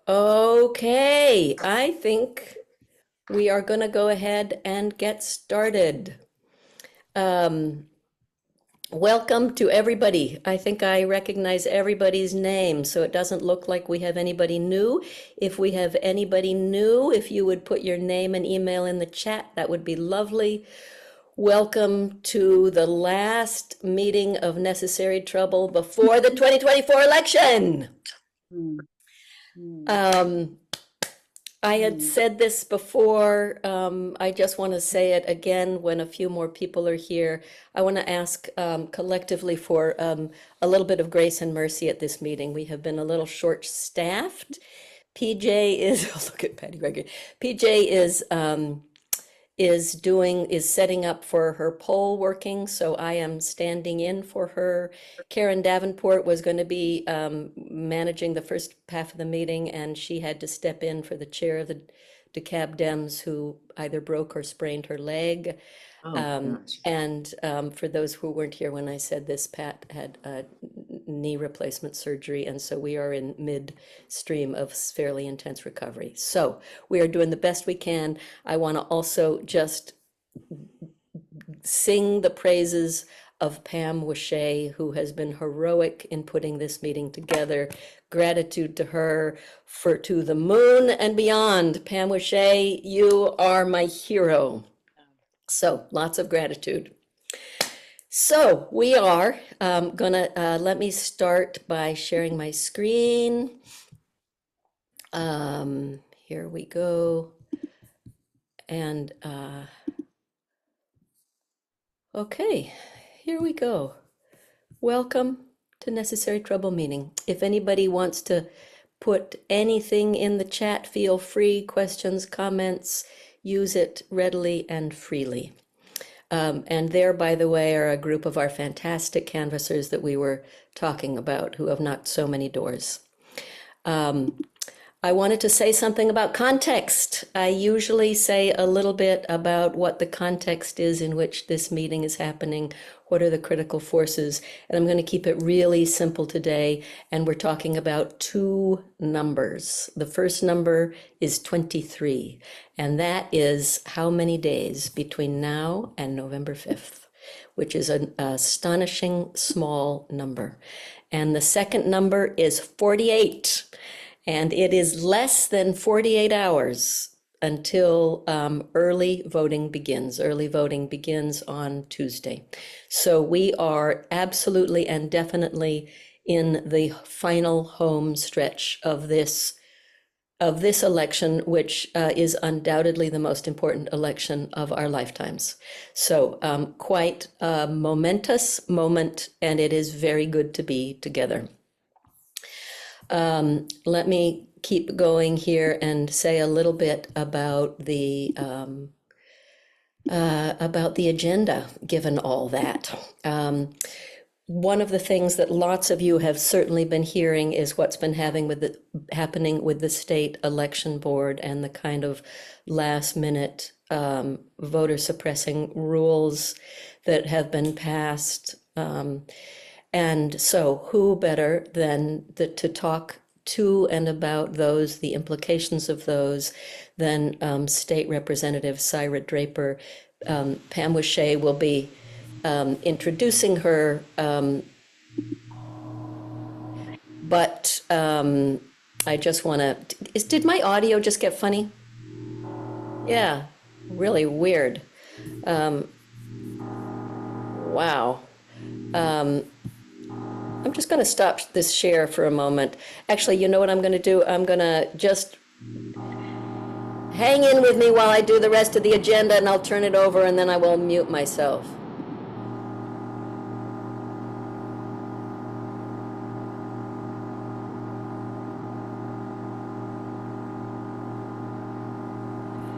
Okay, I think we are going to go ahead and get started. Um, Welcome to everybody. I think I recognize everybody's name, so it doesn't look like we have anybody new. If we have anybody new, if you would put your name and email in the chat, that would be lovely. Welcome to the last meeting of Necessary Trouble before the 2024 election. Mm, mm, Um, I had mm. said this before. I just want to say it again when a few more people are here. I want to ask collectively for a little bit of grace and mercy at this meeting. We have been a little short-staffed. PJ is, look at Patty Gregory. PJ is setting up for her poll working, so I am standing in for her. Karen Davenport was going to be managing the first half of the meeting, and she had to step in for the chair of the DeKalb Dems, who either broke or sprained her leg. And for those who weren't here when I said this, Pat had a knee replacement surgery, and so we are in midstream of fairly intense recovery. So we are doing the best we can. I want to also just sing the praises of Pam Wishay, who has been heroic in putting this meeting together. Gratitude to her for to the moon and beyond. Pam Wishay, you are my hero. So lots of gratitude. So we are gonna, let me start by sharing my screen. Here we go. And okay, here we go. Welcome to Necessary Trouble Meeting. If anybody wants to put anything in the chat, feel free, questions, comments, use it readily and freely. And there, by the way, are a group of our fantastic canvassers that we were talking about who have knocked so many doors. I wanted to say something about context. I usually say a little bit about what the context is in which this meeting is happening, what are the critical forces, and I'm going to keep it really simple today, and we're talking about two numbers. The first number is 23, and that is how many days between now and November 5th, which is an astonishing small number. And the second number is 48. And it is less than 48 hours until early voting begins. Early voting begins on Tuesday. So we are absolutely and definitely in the final home stretch of this election, which is undoubtedly the most important election of our lifetimes. So quite a momentous moment, and it is very good to be together. Let me keep going here and say a little bit about the agenda, given all that. One of the things that lots of you have certainly been hearing is what's been happening with the state election board and the kind of last minute voter suppressing rules that have been passed. And so who better than to talk to and about those, the implications of those, than State Representative Syra Draper. Pam Wishay will be introducing her, but I just want to, did my audio just get funny? Yeah, really weird. Wow. I'm just going to stop this share for a moment. Actually, you know what I'm going to do? I'm going to just hang in with me while I do the rest of the agenda, and I'll turn it over, and then I will mute myself.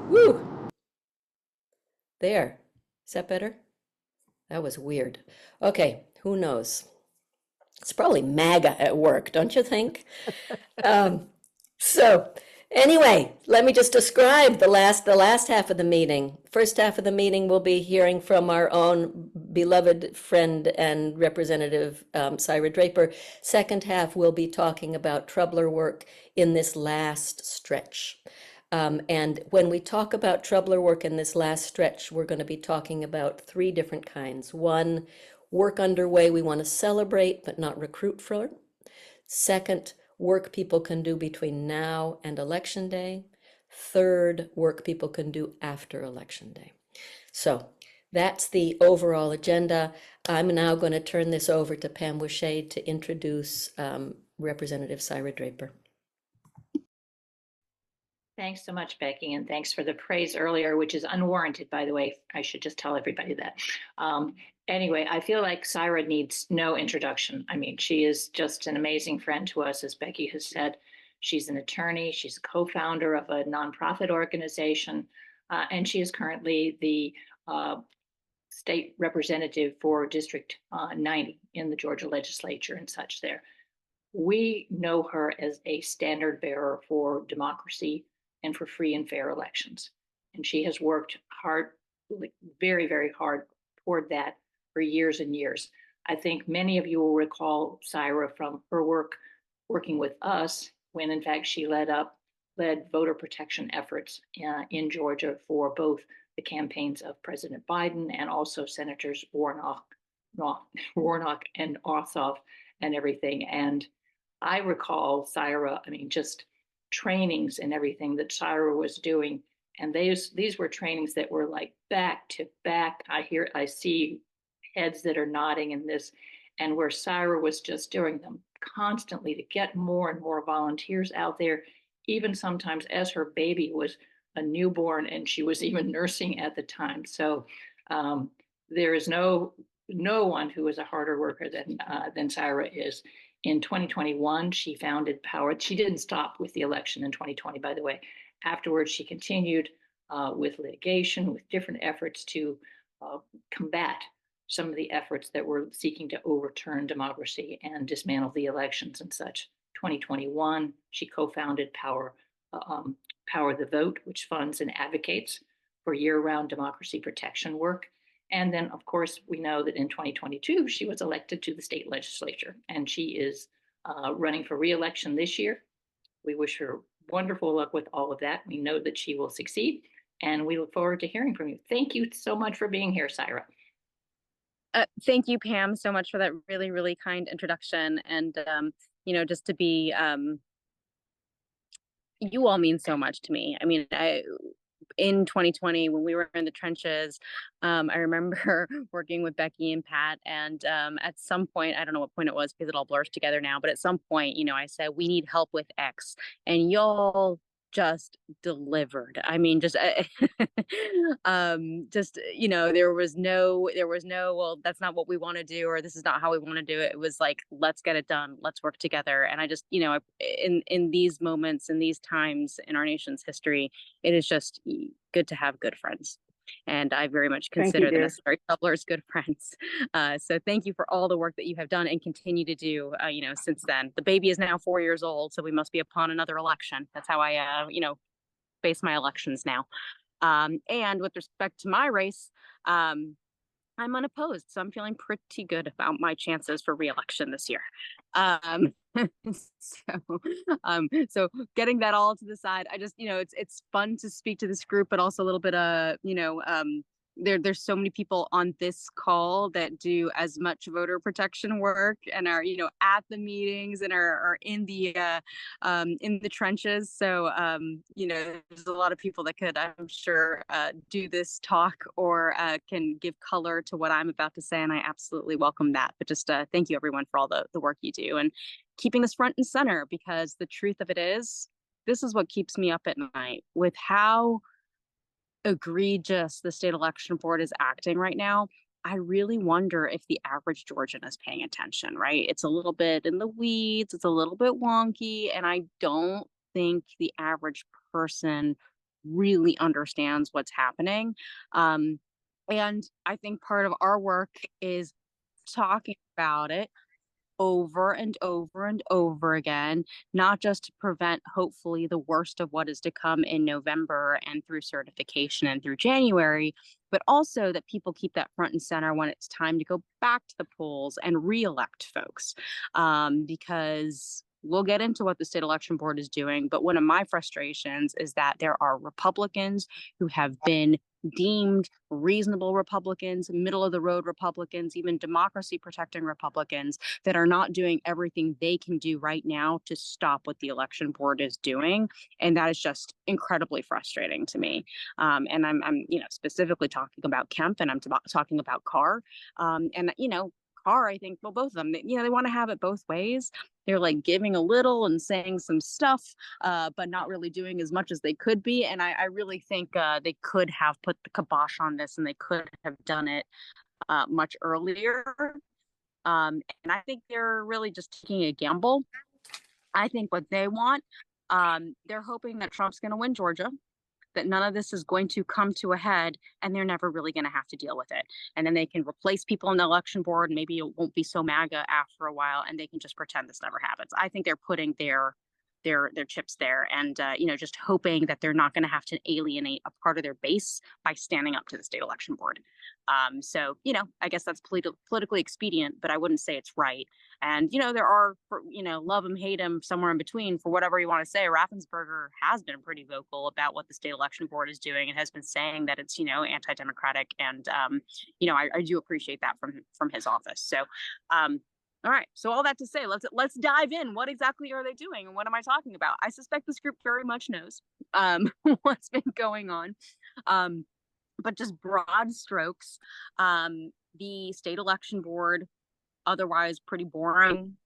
Woo! There. Is that better? That was weird. Okay, who knows? It's probably MAGA at work, don't you think? So Anyway, let me just describe the last half of the meeting. First half of the meeting, we'll be hearing from our own beloved friend and representative, Syra Draper. Second half, we'll be talking about troubler work in this last stretch. And when we talk about troubler work in this last stretch, we're going to be talking about three different kinds. One, work underway we want to celebrate but not recruit for. Second, work people can do between now and election day. Third, work people can do after election day. So that's the overall agenda. I'm now going to turn this over to Pam Wishade to introduce Representative Syra Draper. Thanks so much, Becky, and thanks for the praise earlier, which is unwarranted, by the way. I should just tell everybody that. Anyway, I feel like Syra needs no introduction. I mean, she is just an amazing friend to us, as Becky has said. She's an attorney. She's a co-founder of a nonprofit organization, and she is currently the state representative for District 90 in the Georgia legislature and such there. We know her as a standard bearer for democracy and for free and fair elections. And she has worked hard, like very, very hard toward that for years and years. I think many of you will recall Syra from her work working with us when in fact she led voter protection efforts in Georgia for both the campaigns of President Biden and also Senators Warnock and Ossoff and everything. And I recall Syra, I mean, just trainings and everything that Syra was doing. And these were trainings that were like back to back. I see heads that are nodding in this, and where Syra was just doing them constantly to get more and more volunteers out there, even sometimes as her baby was a newborn and she was even nursing at the time. So there is no one who is a harder worker than Syra is. In 2021, she founded Power. She didn't stop with the election in 2020, by the way. Afterwards, she continued with litigation, with different efforts to combat some of the efforts that were seeking to overturn democracy and dismantle the elections and such. 2021, she co-founded Power the Vote, which funds and advocates for year-round democracy protection work. And then, of course, we know that in 2022, she was elected to the state legislature, and she is running for re-election this year. We wish her wonderful luck with all of that. We know that she will succeed, and we look forward to hearing from you. Thank you so much for being here, Syra. Thank you, Pam, so much for that really, really kind introduction. And, just to be, you all mean so much to me. I mean, in 2020, when we were in the trenches, I remember working with Becky and Pat, and at some point, I don't know what point it was because it all blurs together now, but at some point, I said, we need help with X, and y'all just delivered. I mean, just there was no, well, that's not what we want to do, or this is not how we want to do it. It was like, let's get it done, let's work together. And I just, in these moments, in these times in our nation's history, it is just good to have good friends. And I very much consider the necessary troublers good friends. So thank you for all the work that you have done and continue to do, since then. The baby is now 4 years old, so we must be upon another election. That's how I, base my elections now. And with respect to my race, I'm unopposed, so I'm feeling pretty good about my chances for re-election this year. So getting that all to the side, I just, it's fun to speak to this group, but also a little bit of, there's so many people on this call that do as much voter protection work and are, at the meetings and are in the trenches. So, there's a lot of people that could, I'm sure, do this talk or can give color to what I'm about to say. And I absolutely welcome that. But just thank you, everyone, for all the work you do and keeping this front and center, because the truth of it is, this is what keeps me up at night with how egregious the state election board is acting right now. I really wonder if the average Georgian is paying attention, right? It's a little bit in the weeds, it's a little bit wonky, and I don't think the average person really understands what's happening. And I think part of our work is talking about it, over and over and over again, not just to prevent hopefully the worst of what is to come in November and through certification and through January, but also that people keep that front and center when it's time to go back to the polls and re-elect folks. Because we'll get into what the state election board is doing, but one of my frustrations is that there are Republicans who have been deemed reasonable Republicans, middle of the road Republicans, even democracy protecting Republicans that are not doing everything they can do right now to stop what the election board is doing. And that is just incredibly frustrating to me. And I'm specifically talking about Kemp, and I'm talking about Carr. And Carr, I think, well, both of them, they want to have it both ways. They're like giving a little and saying some stuff, but not really doing as much as they could be. And I really think they could have put the kibosh on this, and they could have done it much earlier. And I think they're really just taking a gamble. I think what they want, they're hoping that Trump's going to win Georgia, that none of this is going to come to a head, and they're never really going to have to deal with it. And then they can replace people on the election board, and maybe it won't be so MAGA after a while, and they can just pretend this never happens. I think they're putting their chips there, and just hoping that they're not going to have to alienate a part of their base by standing up to the state election board. So I guess that's politically expedient, but I wouldn't say it's right. And there are, love him, hate him, somewhere in between, for whatever you want to say. Raffensperger has been pretty vocal about what the state election board is doing, and has been saying that it's anti-democratic, and I do appreciate that from his office. So all right. So all that to say, let's dive in. What exactly are they doing, and what am I talking about? I suspect this group very much knows what's been going on. But just broad strokes, the state election board, otherwise pretty boring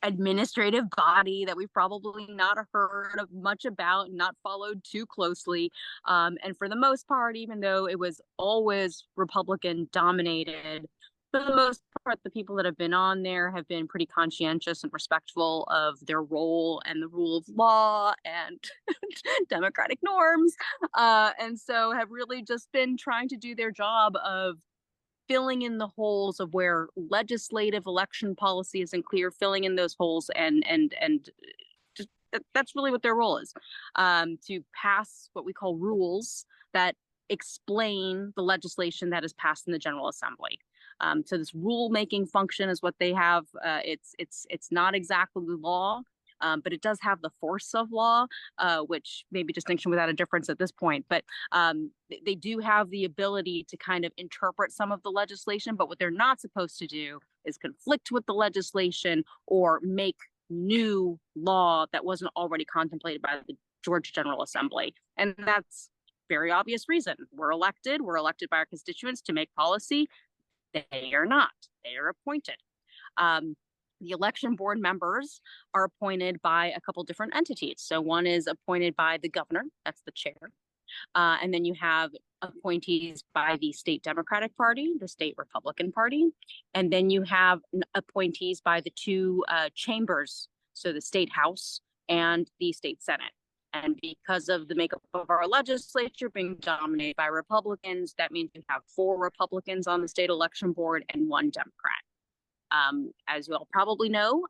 administrative body that we've probably not heard of much about, not followed too closely. And for the most part, even though it was always Republican dominated, for the most part, the people that have been on there have been pretty conscientious and respectful of their role and the rule of law and democratic norms. And so have really just been trying to do their job of filling in the holes of where legislative election policy isn't clear, filling in those holes, and just that's really what their role is, to pass what we call rules that explain the legislation that is passed in the General Assembly. So this rule-making function is what they have. It's not exactly law, but it does have the force of law, which may be distinction without a difference at this point. But they do have the ability to kind of interpret some of the legislation, but what they're not supposed to do is conflict with the legislation or make new law that wasn't already contemplated by the Georgia General Assembly. And that's very obvious reason. We're elected by our constituents to make policy. They are not. They are appointed. The election board members are appointed by a couple different entities. So one is appointed by the governor, that's the chair. And then you have appointees by the state Democratic Party, the state Republican Party. And then you have appointees by the two chambers, so the state House and the state Senate. And because of the makeup of our legislature being dominated by Republicans, that means you have 4 Republicans on the state election board and 1 Democrat. As you all probably know,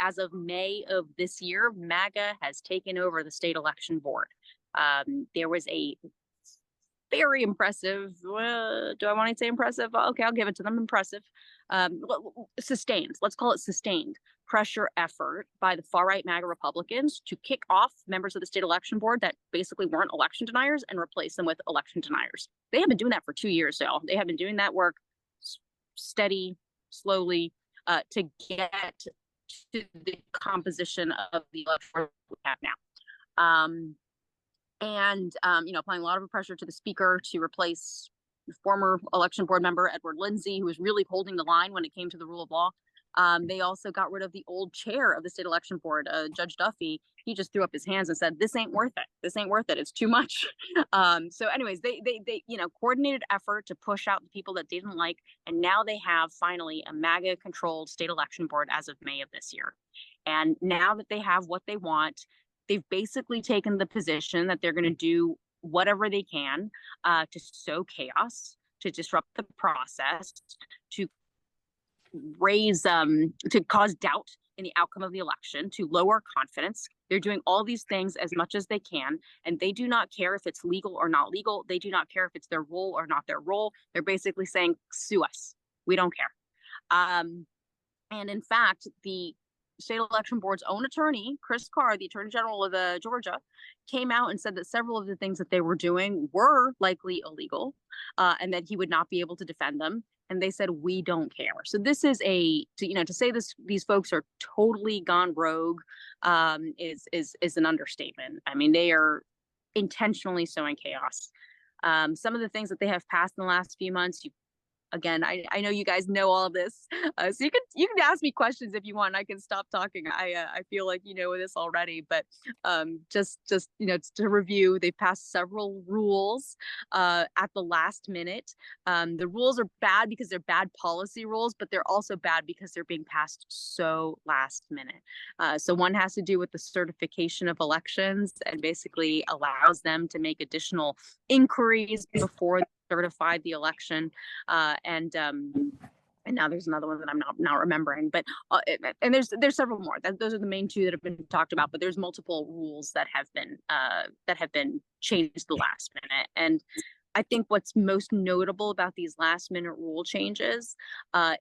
as of May of this year, MAGA has taken over the state election board. There was a very impressive, do I want to say impressive? Okay, I'll give it to them. Impressive. Sustained, let's call it sustained pressure effort by the far-right MAGA Republicans to kick off members of the state election board that basically weren't election deniers and replace them with election deniers. They have been doing that for 2 years, y'all. They have been doing that work steady, slowly, to get to the composition of the election we have now. Applying a lot of pressure to the speaker to replace former election board member Edward Lindsey, who was really holding the line when it came to the rule of law. They also got rid of the old chair of the state election board, Judge Duffy. He just threw up his hands and said, "This ain't worth it. This ain't worth it. It's too much." So anyways, they coordinated effort to push out the people that they didn't like. And now they have finally a MAGA controlled state election board as of May of this year. And now that they have what they want, they've basically taken the position that they're going to do whatever they can to sow chaos, to disrupt the process, to to cause doubt in the outcome of the election, to lower confidence. They're doing all these things as much as they can, and they do not care if it's legal or not legal. They do not care if it's their role or not their role. They're basically saying, sue us. We don't care. And in fact, the state election board's own attorney, Chris Carr, the attorney general of Georgia, came out and said that several of the things that they were doing were likely illegal, and that he would not be able to defend them. And they said, we don't care. So this is to say these folks are totally gone rogue is an understatement. I mean, they are intentionally sowing chaos. Some of the things that they have passed in the last few months, again, I know you guys know all of this, so you can ask me questions if you want. I can stop talking. I feel like you know this already, but just to review, they passed several rules at the last minute. The rules are bad because they're bad policy rules, but they're also bad because they're being passed so last minute. So one has to do with the certification of elections and basically allows them to make additional inquiries before they certify the election. And now there's another one that I'm not remembering, but and there's several more. Those are the main two that have been talked about, but there's multiple rules that have been changed the last minute. And I think what's most notable about these last minute rule changes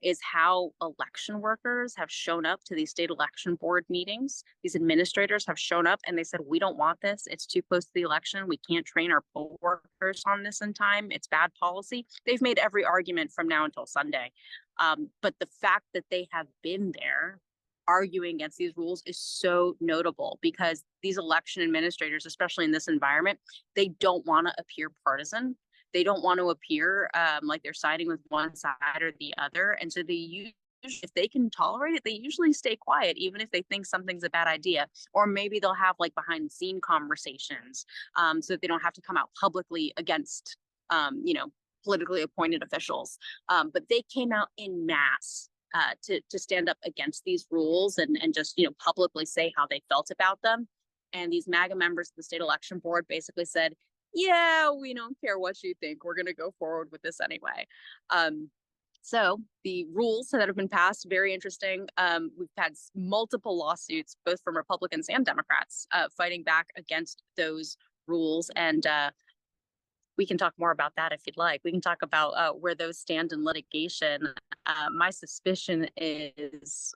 is how election workers have shown up to these state election board meetings. These administrators have shown up and they said, we don't want this. It's too close to the election. We can't train our poll workers on this in time. It's bad policy. They've made every argument from now until Sunday. But the fact that they have been there arguing against these rules is so notable, because these election administrators, especially in this environment, they don't want to appear partisan. They don't want to appear like they're siding with one side or the other. And so if they can tolerate it, they usually stay quiet, even if they think something's a bad idea. Or maybe they'll have like behind the scene conversations so that they don't have to come out publicly against, politically appointed officials. But they came out in mass to stand up against these rules and just, publicly say how they felt about them. And these MAGA members of the state election board basically said, yeah, we don't care what you think. We're going to go forward with this anyway. So the rules that have been passed, very interesting. We've had multiple lawsuits, both from Republicans and Democrats, fighting back against those rules. And we can talk more about that if you'd like. We can talk about where those stand in litigation. My suspicion is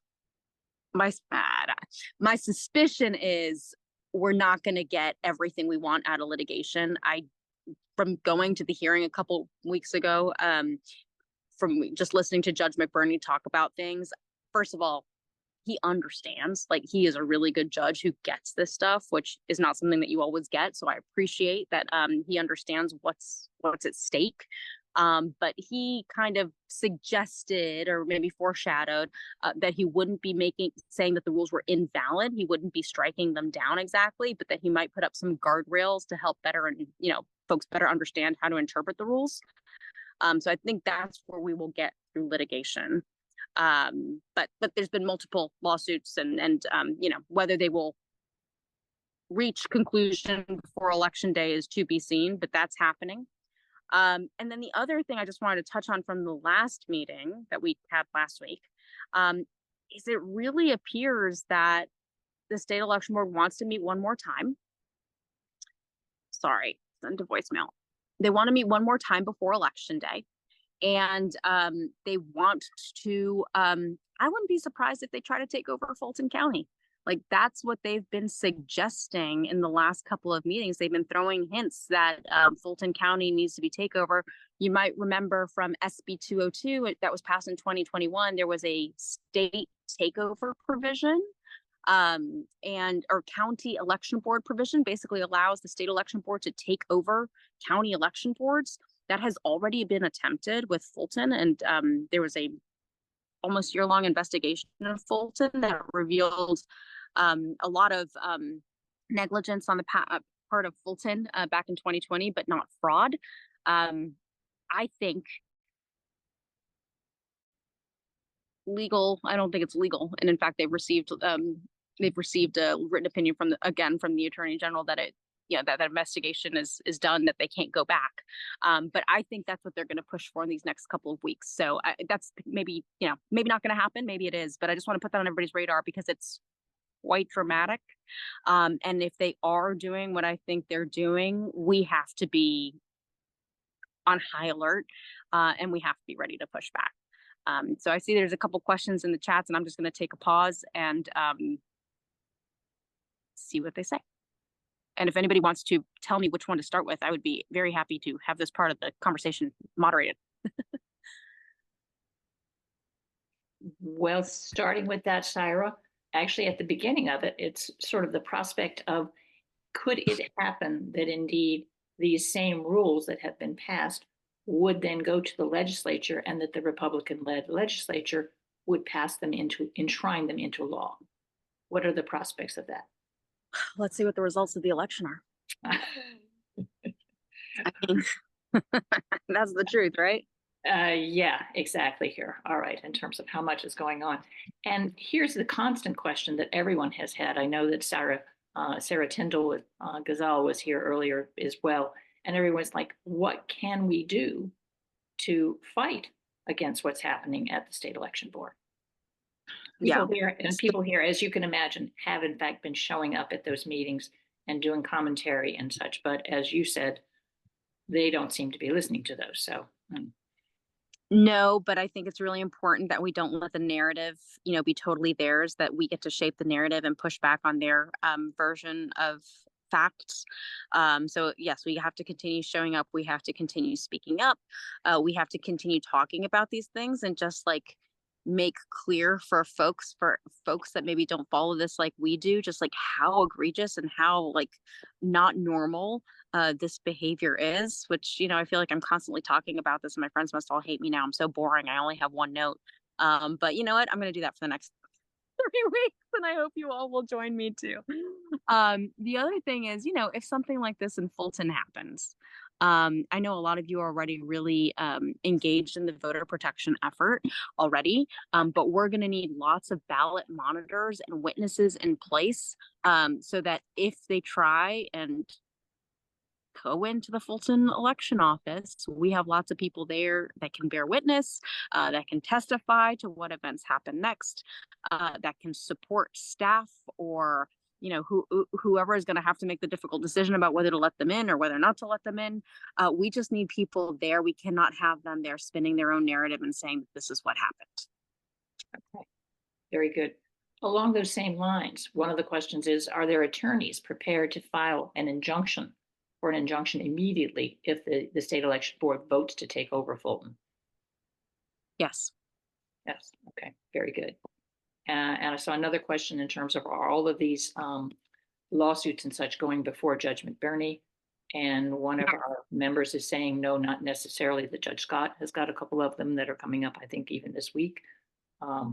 we're not going to get everything we want out of litigation. From going to the hearing a couple weeks ago, from just listening to Judge McBurney talk about things, first of all, he understands, like, he is a really good judge who gets this stuff, which is not something that you always get. So I appreciate that he understands what's at stake. But he kind of suggested, or maybe foreshadowed, that he wouldn't be saying that the rules were invalid. He wouldn't be striking them down exactly, but that he might put up some guardrails to help folks better understand how to interpret the rules. So I think that's where we will get through litigation. But there's been multiple lawsuits, and whether they will reach conclusion before Election Day is to be seen, but that's happening. And then the other thing I just wanted to touch on from the last meeting that we had last week is it really appears that the state election board wants to meet one more time. Sorry, send to voicemail. They want to meet one more time before Election Day. And they want to, I wouldn't be surprised if they try to take over Fulton County. Like, that's what they've been suggesting in the last couple of meetings. They've been throwing hints that Fulton County needs to be takeover. You might remember from SB 202 that was passed in 2021, there was a state takeover provision or county election board provision, basically allows the state election board to take over county election boards. That has already been attempted with Fulton, and there was a almost year-long investigation of Fulton that revealed a lot of negligence on the part of Fulton back in 2020, but not fraud. I think I don't think it's legal, and in fact, they've received a written opinion from the Attorney General that that investigation is done, that they can't go back. But I think that's what they're going to push for in these next couple of weeks. So that's maybe not going to happen. Maybe it is, but I just want to put that on everybody's radar because it's quite dramatic. And if they are doing what I think they're doing, we have to be on high alert, and we have to be ready to push back. So I see there's a couple questions in the chats, and I'm just going to take a pause and see what they say. And if anybody wants to tell me which one to start with, I would be very happy to have this part of the conversation moderated. Well, starting with that, Syra, actually at the beginning of it, it's sort of the prospect of, could it happen that indeed these same rules that have been passed would then go to the legislature, and that the Republican-led legislature would enshrine them into law? What are the prospects of that? Let's see what the results of the election are. I mean, that's the truth, right? Yeah, exactly here. All right, in terms of how much is going on. And here's the constant question that everyone has had. I know that Sarah Tyndall Ghazal was here earlier as well. And everyone's like, what can we do to fight against what's happening at the state election board? People here, as you can imagine, have in fact been showing up at those meetings and doing commentary and such. But as you said, they don't seem to be listening to those. So. No, but I think it's really important that we don't let the narrative, be totally theirs, that we get to shape the narrative and push back on their version of facts. So yes, we have to continue showing up. We have to continue speaking up. We have to continue talking about these things, and just like make clear for folks that maybe don't follow this like we do, just like how egregious and how like not normal this behavior is, which, I feel like I'm constantly talking about this and my friends must all hate me now. I'm so boring. I only have one note. But you know what? I'm going to do that for the next 3 weeks, and I hope you all will join me too. The other thing is, if something like this in Fulton happens, I know a lot of you are already really engaged in the voter protection effort already, but we're going to need lots of ballot monitors and witnesses in place, so that if they try and go into the Fulton election office, we have lots of people there that can bear witness, that can testify to what events happen next, that can support staff, or whoever is going to have to make the difficult decision about whether to let them in or whether not to let them in. We just need people there. We cannot have them there spinning their own narrative and saying this is what happened. Okay, very good. Along those same lines, one of the questions is, are there attorneys prepared to file an injunction immediately if the state election board votes to take over Fulton? Yes. Yes. Okay. Very good. And I saw another question in terms of, are all of these lawsuits and such going before Judge McBurney? And one of our members is saying, no, not necessarily. That Judge Scott has got a couple of them that are coming up, I think, even this week.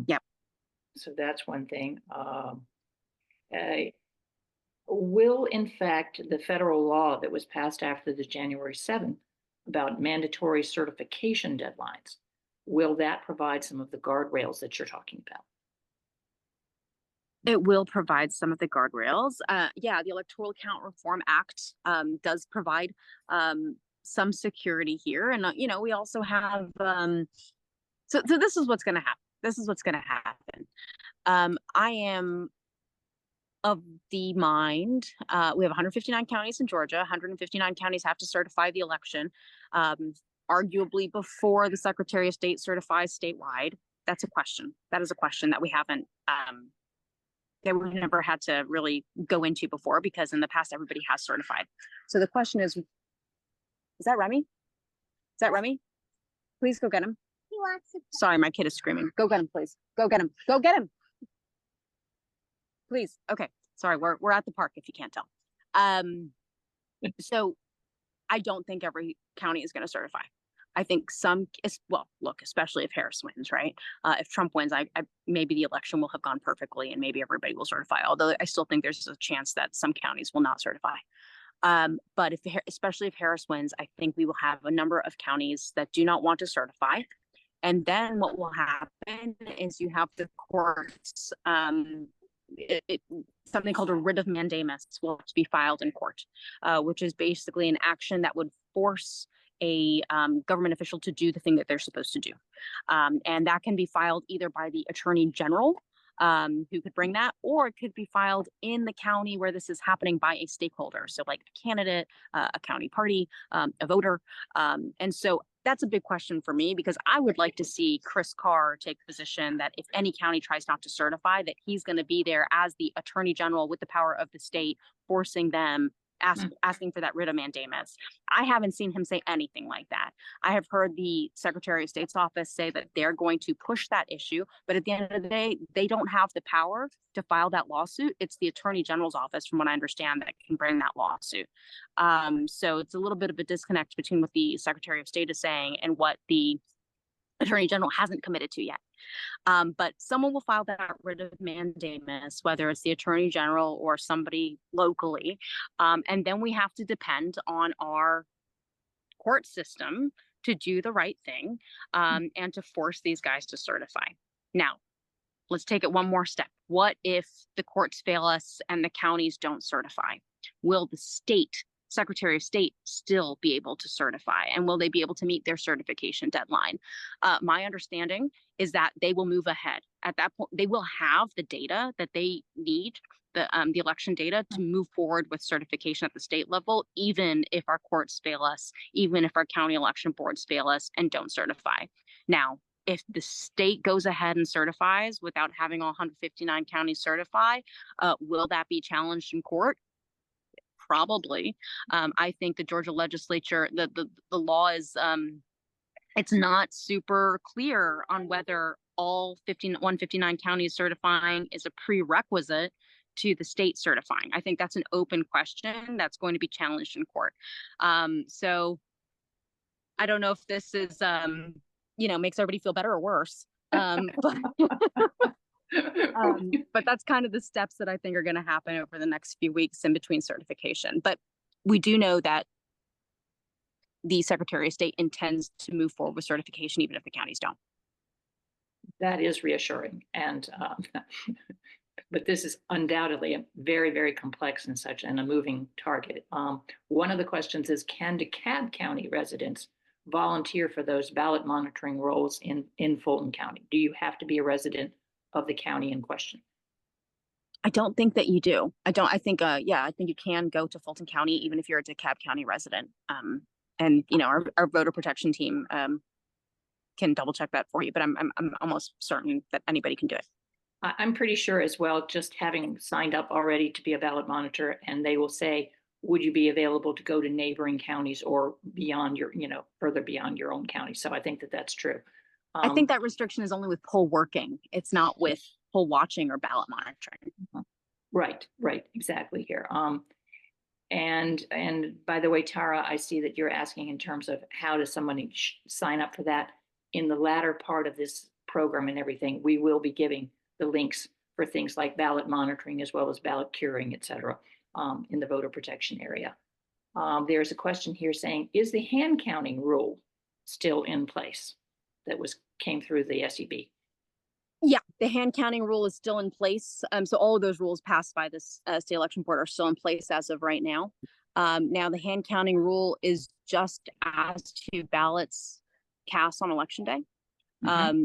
Yep. So that's one thing. Will, in fact, the federal law that was passed after the January 7th about mandatory certification deadlines, will that provide some of the guardrails that you're talking about? It will provide some of the guardrails. The Electoral Count Reform Act does provide some security here. And, we also have, so this is what's going to happen. This is what's going to happen. I am of the mind, we have 159 counties in Georgia. 159 counties have to certify the election, arguably before the Secretary of State certifies statewide. That's a question. That is a question that we haven't, that we've never had to really go into before, because in the past, everybody has certified. So the question is that Remy? Is that Remy? Please go get him. He wants to. Sorry, my kid is screaming. Go get him, please. Go get him. Go get him. Please. Okay. Sorry, we're at the park if you can't tell. So I don't think every county is going to certify. I think some, well, look, especially if Harris wins, right? If Trump wins, I maybe the election will have gone perfectly and maybe everybody will certify. Although I still think there's a chance that some counties will not certify. But especially if Harris wins, I think we will have a number of counties that do not want to certify. And then what will happen is you have the courts something called a writ of mandamus will have to be filed in court, which is basically an action that would force a government official to do the thing that they're supposed to do. And that can be filed either by the attorney general, who could bring that, or it could be filed in the county where this is happening by a stakeholder. So like a candidate, a county party, a voter. And so that's a big question for me, because I would like to see Chris Carr take the position that if any county tries not to certify, that he's going to be there as the attorney general with the power of the state, forcing them, asking for that writ of mandamus. I haven't seen him say anything like that. I have heard the Secretary of State's office say that they're going to push that issue, but at the end of the day, they don't have the power to file that lawsuit. It's the Attorney General's office, from what I understand, that can bring that lawsuit. So it's a little bit of a disconnect between what the Secretary of State is saying and what the Attorney General hasn't committed to yet. But someone will file that writ of mandamus, whether it's the Attorney General or somebody locally. And then we have to depend on our court system to do the right thing, and to force these guys to certify. Now, let's take it one more step. What if the courts fail us and the counties don't certify? Will the state Secretary of State still be able to certify, and will they be able to meet their certification deadline? My understanding is that they will move ahead. At that point, they will have the data that they need, the election data, to move forward with certification at the state level, even if our courts fail us, even if our county election boards fail us and don't certify. Now, if the state goes ahead and certifies without having all 159 counties certify, will that be challenged in court? Probably. I think the Georgia legislature, the law is, it's not super clear on whether all 159 counties certifying is a prerequisite to the state certifying. I think that's an open question that's going to be challenged in court. So I don't know if this is, makes everybody feel better or worse. But that's kind of the steps that I think are going to happen over the next few weeks in between certification. But we do know that the Secretary of State intends to move forward with certification, even if the counties don't. That is reassuring. And but this is undoubtedly a very, very complex and a moving target. One of the questions is, can DeKalb County residents volunteer for those ballot monitoring roles in Fulton County? Do you have to be a resident of the county in question? I don't think that you do. I think you can go to Fulton County, even if you're a DeKalb County resident. And our voter protection team can double check that for you, but I'm almost certain that anybody can do it. I'm pretty sure as well, just having signed up already to be a ballot monitor, and they will say, would you be available to go to neighboring counties or beyond your, further beyond your own county? So I think that that's true. I think that restriction is only with poll working. It's not with poll watching or ballot monitoring. Right, exactly here. And by the way, Tara, I see that you're asking in terms of how does somebody sign up for that. In the latter part of this program and everything, we will be giving the links for things like ballot monitoring as well as ballot curing, et cetera, in the voter protection area. There's a question here saying, is the hand counting rule still in place that came through the SEB? Yeah, the hand counting rule is still in place. So all of those rules passed by this state election board are still in place as of right now. Now the hand counting rule is just as to ballots cast on election day.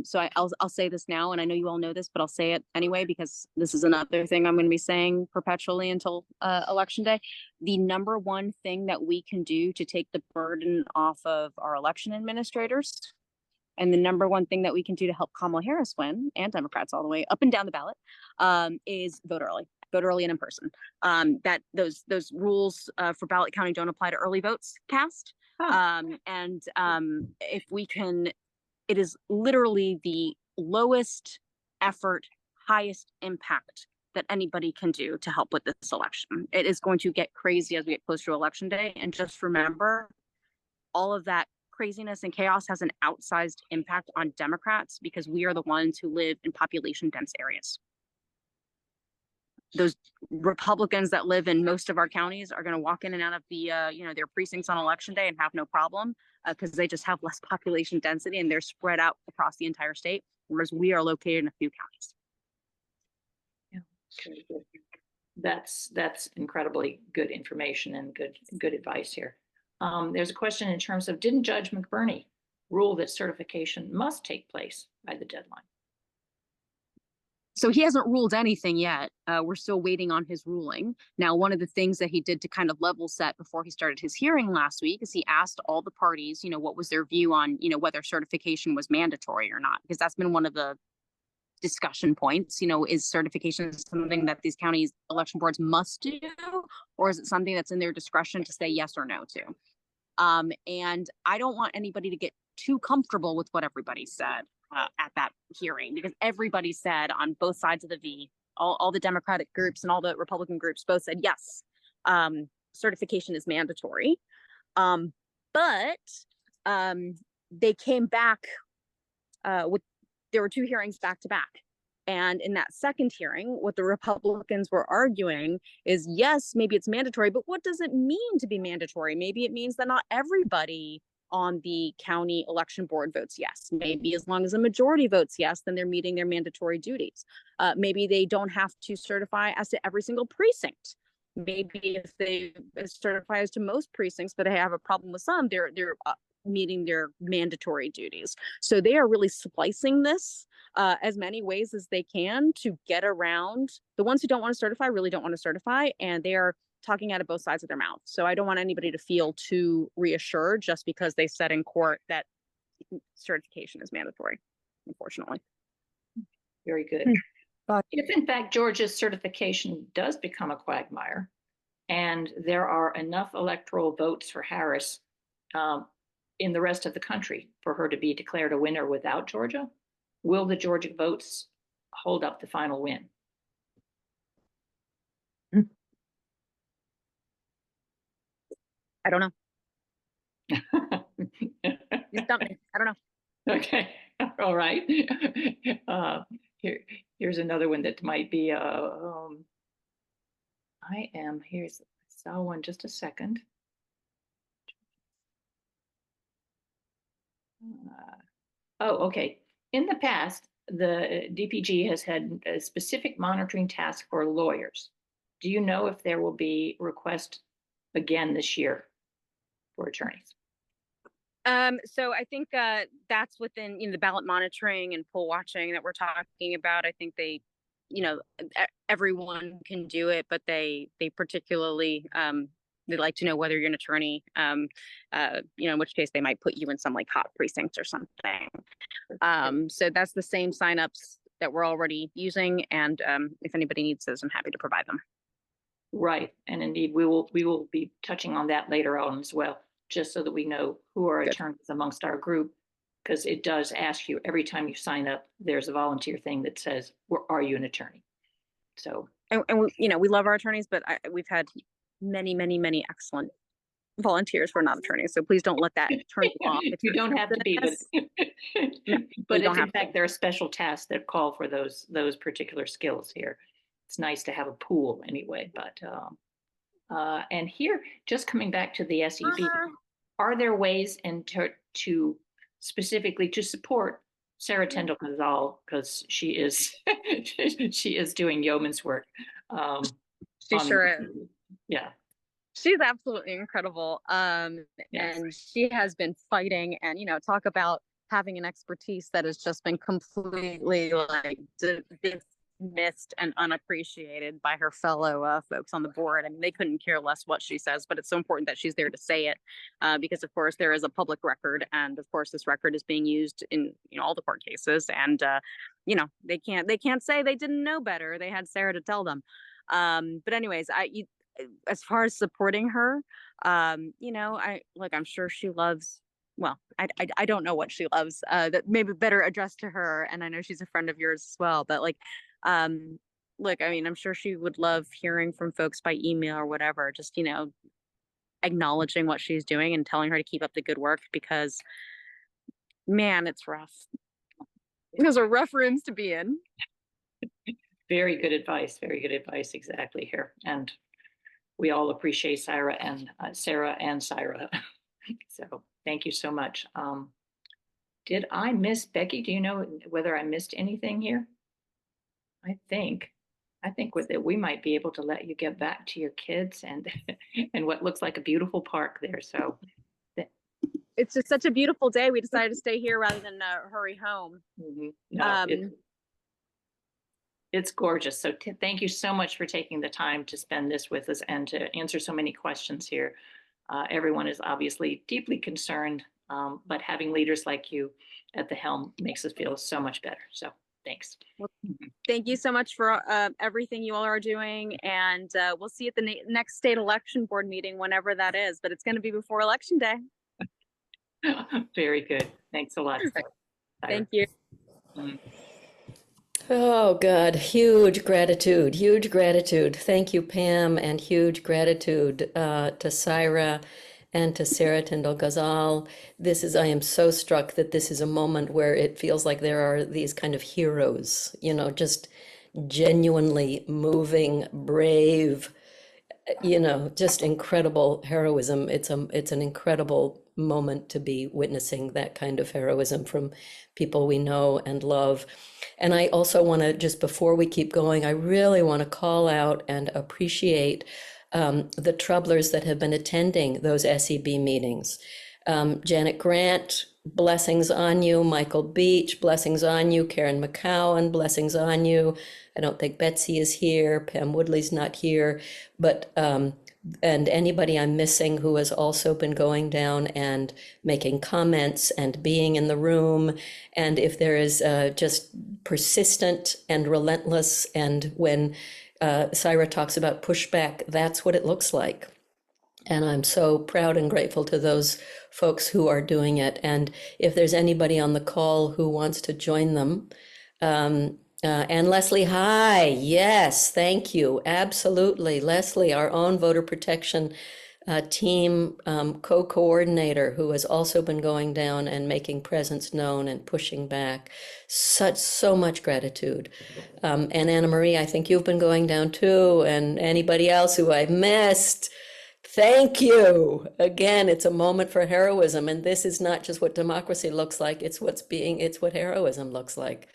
So I'll say this now, and I know you all know this, but I'll say it anyway, because this is another thing I'm going to be saying perpetually until election day. The number one thing that we can do to take the burden off of our election administrators, and the number one thing that we can do to help Kamala Harris win, and Democrats all the way up and down the ballot, is vote early and in person. That those rules for ballot counting don't apply to early votes cast. If we can, it is literally the lowest effort, highest impact that anybody can do to help with this election. It is going to get crazy as we get closer to election day. And just remember, all of that craziness and chaos has an outsized impact on Democrats because we are the ones who live in population dense areas. Those Republicans that live in most of our counties are going to walk in and out of the, their precincts on election day and have no problem because they just have less population density and they're spread out across the entire state, whereas we are located in a few counties. Yeah. Okay, good. That's incredibly good information and good advice here. There's a question in terms of, didn't Judge McBurney rule that certification must take place by the deadline? So he hasn't ruled anything yet. We're still waiting on his ruling. Now, one of the things that he did to kind of level set before he started his hearing last week is he asked all the parties, what was their view on, whether certification was mandatory or not, because that's been one of the discussion points. Is certification something that these counties election boards must do, or is it something that's in their discretion to say yes or no to? And I don't want anybody to get too comfortable with what everybody said at that hearing, because everybody said on both sides of the V, all the Democratic groups and all the Republican groups both said yes, certification is mandatory. But they came back there were two hearings back to back. And in that second hearing, what the Republicans were arguing is, yes, maybe it's mandatory, but what does it mean to be mandatory? Maybe it means that not everybody on the county election board votes yes. Maybe as long as a majority votes yes, then they're meeting their mandatory duties. Maybe they don't have to certify as to every single precinct. Maybe if they certify as to most precincts, but they have a problem with some, they're meeting their mandatory duties. So they are really splicing this as many ways as they can to get around. The ones who don't want to certify really don't want to certify, and they are talking out of both sides of their mouth. So I don't want anybody to feel too reassured just because they said in court that certification is mandatory, unfortunately. Very good. If in fact Georgia's certification does become a quagmire and there are enough electoral votes for Harris in the rest of the country for her to be declared a winner without Georgia, will the Georgia votes hold up the final win? I don't know. You stumped me. I don't know. Okay. All right. Here's another one that might be I saw one just a second. Okay. In the past, the DPG has had a specific monitoring task for lawyers. Do you know if there will be request again this year for attorneys? So I think that's within the ballot monitoring and poll watching that we're talking about. I think they, everyone can do it, but they particularly they like to know whether you're an attorney. In which case they might put you in some like hot precincts or something. So that's the same signups that we're already using, and if anybody needs those, I'm happy to provide them. Right, and indeed we will be touching on that later on as well, just so that we know who are attorneys amongst our group, because it does ask you every time you sign up. There's a volunteer thing that says, "Are you an attorney?" So, and we love our attorneys, but we've had many excellent volunteers who are not attorneys. So please don't let that turn you off. If you don't have to be, but if in fact there are special tasks that call for those particular skills here, it's nice to have a pool anyway. But and here, just coming back to the SEB, are there ways to specifically to support Sarah Tendall Gonzalez, because she is she is doing yeoman's work. She sure is. Yeah. She's absolutely incredible. Yes. And she has been fighting, and talk about having an expertise that has just been completely like dismissed and unappreciated by her fellow folks on the board. I mean, they couldn't care less what she says, but it's so important that she's there to say it, because of course there is a public record, and of course this record is being used in all the court cases, and they can't say they didn't know better. They had Sarah to tell them. But anyways, as far as supporting her, I'm sure she loves, well, I don't know what she loves, that maybe better addressed to her. And I know she's a friend of yours as well, but I'm sure she would love hearing from folks by email or whatever, just, acknowledging what she's doing and telling her to keep up the good work, because man, it's rough. Those are rough rooms to be in. Very good advice. Very good advice. Exactly here. And we all appreciate Sarah and Sarah. So thank you so much. Did I miss, Becky? Do you know whether I missed anything here? I think I think with it, we might be able to let you get back to your kids and and what looks like a beautiful park there. So It's just such a beautiful day. We decided to stay here rather than hurry home. no, it's gorgeous. So thank you so much for taking the time to spend this with us and to answer so many questions here. Everyone is obviously deeply concerned, but having leaders like you at the helm makes us feel so much better. So thanks. Well, thank you so much for everything you all are doing. And we'll see you at the next state election board meeting, whenever that is. But it's going to be before Election Day. Very good. Thanks a lot. Thank you. Oh, God, huge gratitude, huge gratitude. Thank you, Pam, and huge gratitude to Syra and to Sarah Tyndall Ghazal. I am so struck that this is a moment where it feels like there are these kind of heroes, just genuinely moving, brave, just incredible heroism. It's an incredible moment to be witnessing that kind of heroism from people we know and love. And I also want to, just before we keep going, I really want to call out and appreciate the troublers that have been attending those SEB meetings. Janet Grant, blessings on you. Michael Beach, blessings on you. Karen McCowan, blessings on you. I don't think Betsy is here. Pam Woodley's not here, but and anybody I'm missing who has also been going down and making comments and being in the room. And if there is just persistent and relentless, and when Syra talks about pushback, that's what it looks like. And I'm so proud and grateful to those folks who are doing it. And if there's anybody on the call who wants to join them, and Leslie, hi, yes, thank you, absolutely. Leslie, our own voter protection team co-coordinator, who has also been going down and making presence known and pushing back. So much gratitude. And Anna Marie, I think you've been going down too, and anybody else who I've missed. Thank you. Again, it's a moment for heroism, and this is not just what democracy looks like, it's what heroism looks like.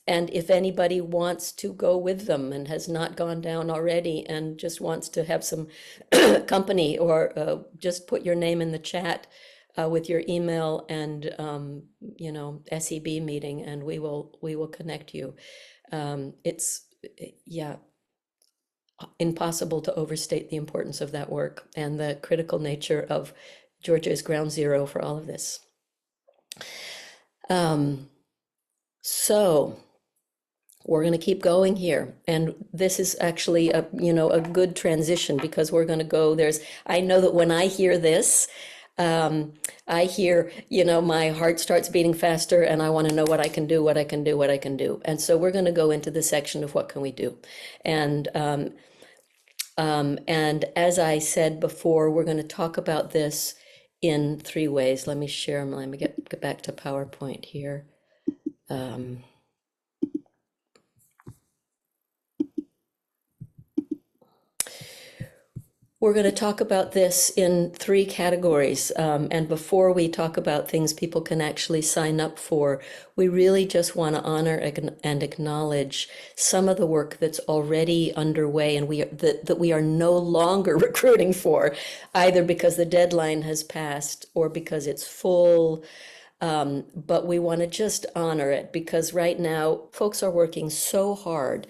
And if anybody wants to go with them and has not gone down already and just wants to have some company, or just put your name in the chat with your email and SEB meeting, and we will connect you. It's impossible to overstate the importance of that work and the critical nature of Georgia is ground zero for all of this. So we're going to keep going here, and this is actually a good transition, because we're going to go. I know that when I hear this, I hear, my heart starts beating faster, and I want to know what I can do. And so we're going to go into the section of what can we do, and as I said before, we're going to talk about this in 3 ways. Let me share. Let me get back to PowerPoint here. We're going to talk about this in 3 categories. And before we talk about things people can actually sign up for, we really just want to honor and acknowledge some of the work that's already underway, and that we are no longer recruiting for, either because the deadline has passed or because it's full. But we want to just honor it, because right now folks are working so hard.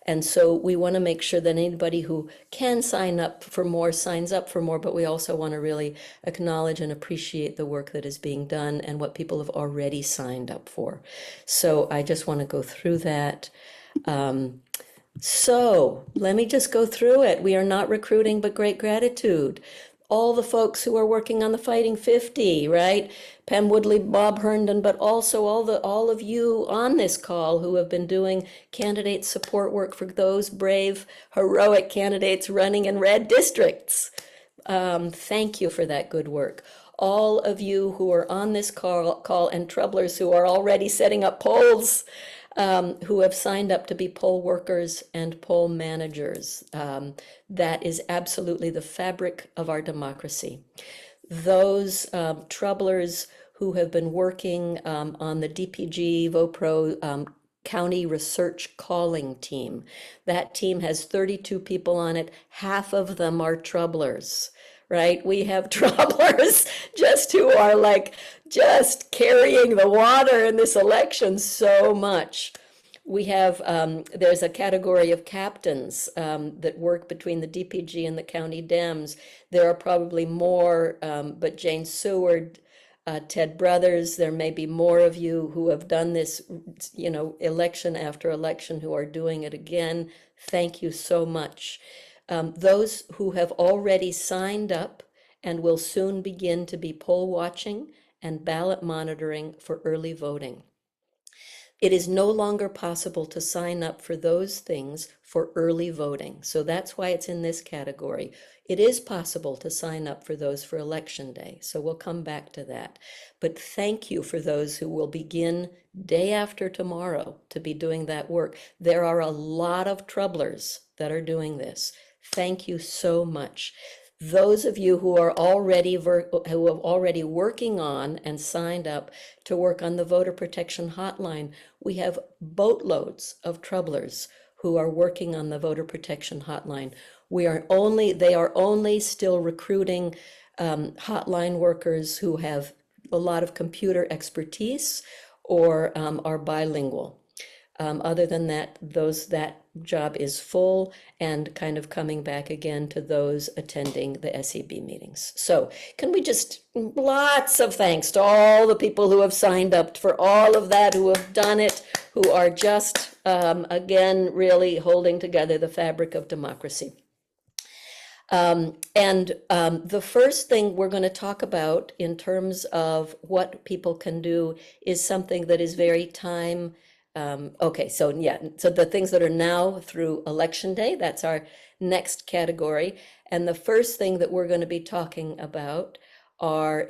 And so we want to make sure that anybody who can sign up for more signs up for more, but we also want to really acknowledge and appreciate the work that is being done and what people have already signed up for. So I just want to go through that. So let me just go through it. We are not recruiting, but great gratitude. All the folks who are working on the Fighting 50, right? Pam Woodley, Bob Herndon, but also all of you on this call who have been doing candidate support work for those brave, heroic candidates running in red districts. Thank you for that good work. All of you who are on this call and troublers who are already setting up polls, who have signed up to be poll workers and poll managers. That is absolutely the fabric of our democracy. Those troublers who have been working on the DPG VoPro County Research Calling Team. That team has 32 people on it. Half of them are troublers, right? We have troublers just who are like just carrying the water in this election so much. We have, there's a category of captains that work between the DPG and the county Dems. There are probably more, but Jane Seward, Ted Brothers, there may be more of you who have done this, you know, election after election who are doing it again. Thank you so much. Those who have already signed up and will soon begin to be poll watching and ballot monitoring for early voting. It is no longer possible to sign up for those things for early voting. So that's why it's in this category. It is possible to sign up for those for election day. So we'll come back to that. But thank you for those who will begin day after tomorrow to be doing that work. There are a lot of troublers that are doing this. Thank you so much. Those of you who are already working on and signed up to work on the voter protection hotline, we have boatloads of troublers who are working on the voter protection hotline. They are only still recruiting hotline workers who have a lot of computer expertise or are bilingual. Other than that, that job is full and kind of coming back again to those attending the SEB meetings. So can we just, lots of thanks to all the people who have signed up for all of that, who have done it, who are just, again, really holding together the fabric of democracy. The first thing we're going to talk about in terms of what people can do is something that is very time. Okay, so yeah, so the things that are now through Election Day, that's our next category. And the first thing that we're going to be talking about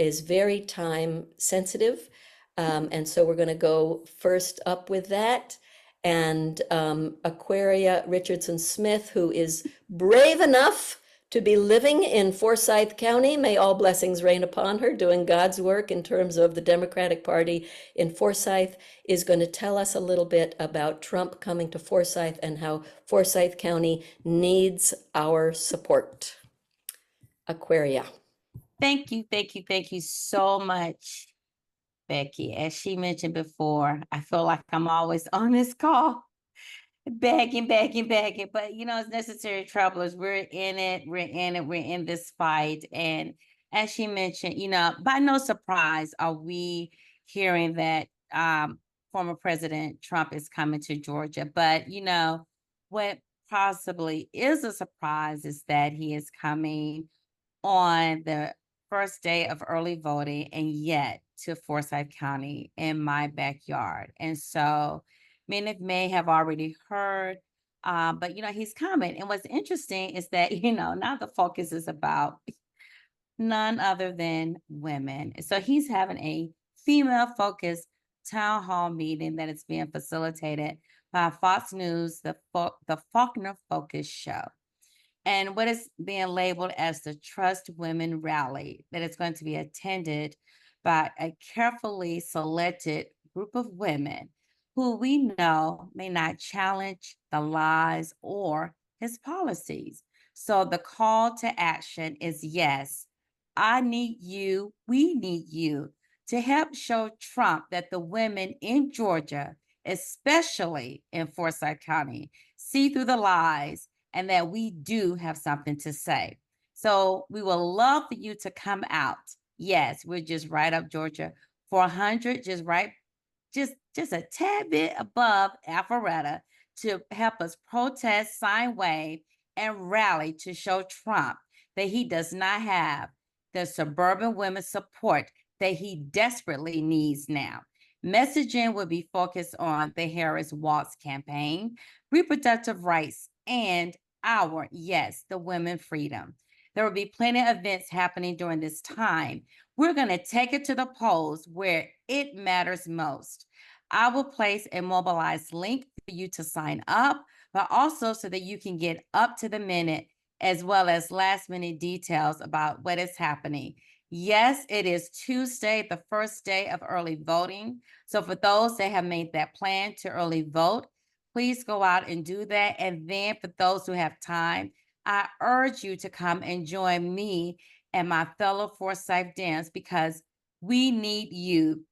is very time sensitive. And so we're going to go first up with that. And Aquaria Richardson Smith, who is brave enough to be living in Forsyth County, may all blessings rain upon her, doing God's work in terms of the Democratic Party in Forsyth, is going to tell us a little bit about Trump coming to Forsyth and how Forsyth County needs our support. Aquaria. Thank you so much, Becky. As she mentioned before, I feel like I'm always on this call begging, but you know, it's necessary, troublers. We're in this fight. And as she mentioned, you know, by no surprise are we hearing that former President Trump is coming to Georgia. But you know, what possibly is a surprise is that he is coming on the first day of early voting, and yet to Forsyth County in my backyard. And so many may have already heard, but you know, he's coming. And what's interesting is that, you know, now the focus is about none other than women. So he's having a female focused town hall meeting that is being facilitated by Fox News, the Faulkner Focus Show. And what is being labeled as the Trust Women Rally, that is going to be attended by a carefully selected group of women who we know may not challenge the lies or his policies. So the call to action is yes, I need you, we need you to help show Trump that the women in Georgia, especially in Forsyth County, see through the lies and that we do have something to say. So we would love for you to come out. Yes, we're just right up Georgia, 400, just right, just a tad bit above Alpharetta, to help us protest, sign, wave, and rally to show Trump that he does not have the suburban women's support that he desperately needs now. Messaging will be focused on the Harris Waltz campaign, reproductive rights, and the women freedom. There will be plenty of events happening during this time. We're going to take it to the polls where it matters most. I will place a mobilized link for you to sign up, but also so that you can get up to the minute as well as last minute details about what is happening. Yes, it is Tuesday, the first day of early voting. So for those that have made that plan to early vote, please go out and do that. And then for those who have time, I urge you to come and join me and my fellow Forsyth Dems because we need you.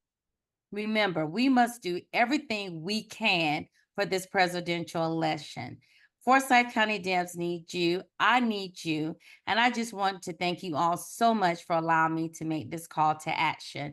Remember, we must do everything we can for this presidential election. Forsyth County Dems need you. I need you. And I just want to thank you all so much for allowing me to make this call to action.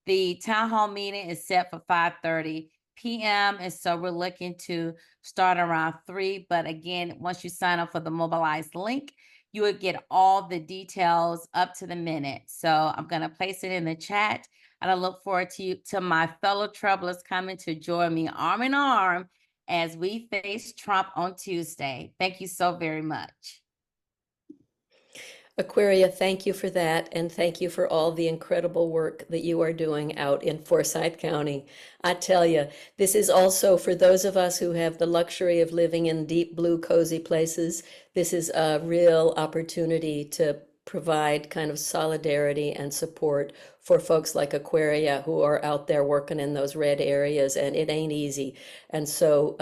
The town hall meeting is set for 5:30 p.m. And so we're looking to start around 3. But again, once you sign up for the mobilized link, you would get all the details up to the minute. So I'm going to place it in the chat. And I look forward to my fellow troublers coming to join me arm in arm as we face Trump on Tuesday. Thank you so very much. Aquaria, thank you for that, and thank you for all the incredible work that you are doing out in Forsyth County. I tell you, this is also for those of us who have the luxury of living in deep blue, cozy places. This is a real opportunity to provide kind of solidarity and support for folks like Aquaria who are out there working in those red areas, and it ain't easy. And so,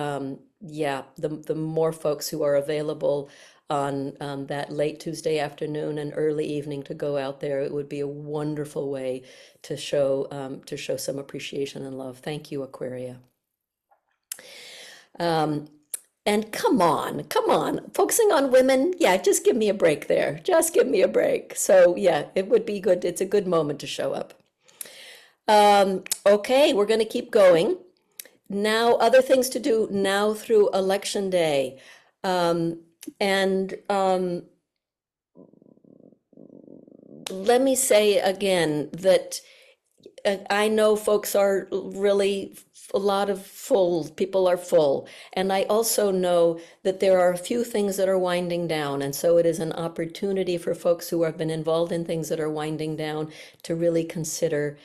yeah, the more folks who are available on that late Tuesday afternoon and early evening to go out there, it would be a wonderful way to show some appreciation and love. Thank you, Aquaria. And come on, focusing on women. Yeah, just give me a break there. Just give me a break. So yeah, it would be good. It's a good moment to show up. Okay, we're going to keep going. Now, other things to do now through Election Day. Let me say again that I know folks are really, a lot of full, people are full. And I also know that there are a few things that are winding down. And so it is an opportunity for folks who have been involved in things that are winding down to really consider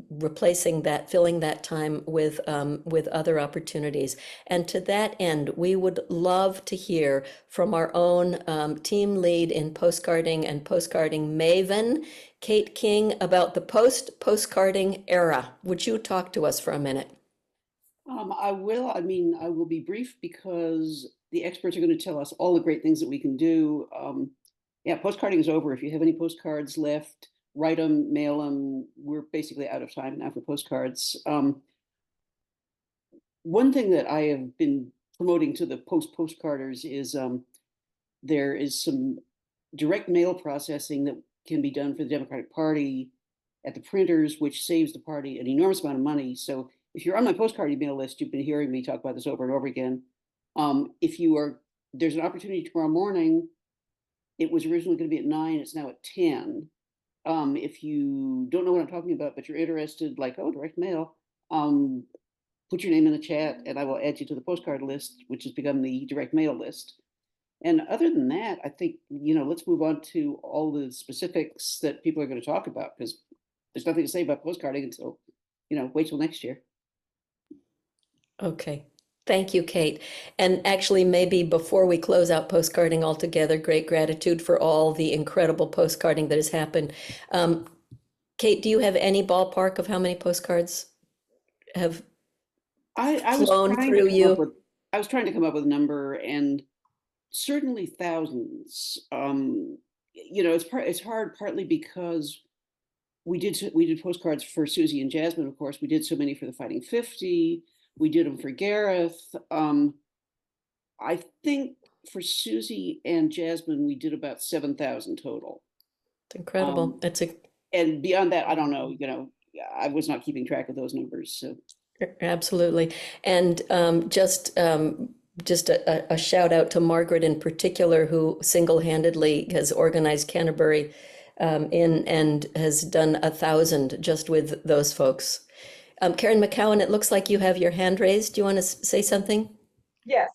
replacing that, filling that time with other opportunities. And to that end, we would love to hear from our own team lead in postcarding and postcarding maven, Kate King, about the postcarding era. Would you talk to us for a minute? I will. I mean, I will be brief because the experts are going to tell us all the great things that we can do. Yeah, postcarding is over. If you have any postcards left, write them, mail them. We're basically out of time now for postcards. One thing that I have been promoting to the postcarders is there is some direct mail processing that can be done for the Democratic Party at the printers, which saves the party an enormous amount of money. So if you're on my postcard email list, you've been hearing me talk about this over and over again. If you are, there's an opportunity tomorrow morning. It was originally going to be at 9, it's now at 10. If you don't know what I'm talking about, but you're interested, like, oh, direct mail, put your name in the chat and I will add you to the postcard list, which has become the direct mail list. And other than that, I think, let's move on to all the specifics that people are going to talk about, because there's nothing to say about postcarding until, wait till next year. Okay. Thank you, Kate. And actually, maybe before we close out postcarding altogether, great gratitude for all the incredible postcarding that has happened. Kate, do you have any ballpark of how many postcards have flown through you? I was trying to come up with a number, and certainly thousands. It's hard partly because we did postcards for Susie and Jasmine, of course. We did so many for the Fighting 50. We did them for Gareth. I think for Susie and Jasmine, we did about 7,000 total. It's incredible. And beyond that, I don't know. I was not keeping track of those numbers. So absolutely. And just a shout out to Margaret in particular, who single-handedly has organized Canterbury and has done 1,000 just with those folks. Karen McCowan, it looks like you have your hand raised. Do you want to say something? Yes.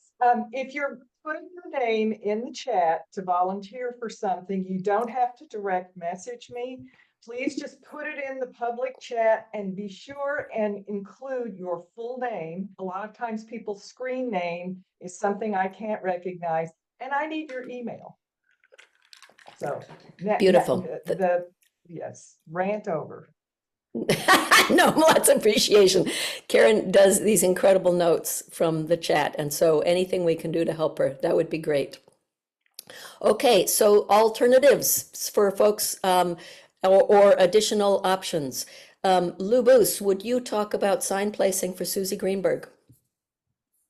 If you're putting your name in the chat to volunteer for something, you don't have to direct message me. Please just put it in the public chat and be sure and include your full name. A lot of times people's screen name is something I can't recognize, and I need your email. So beautiful. Yes, rant over. No, lots of appreciation. Karen does these incredible notes from the chat, and so anything we can do to help her, that would be great. Okay, so alternatives for folks or additional options. Lou Boos, would you talk about sign placing for Susie Greenberg?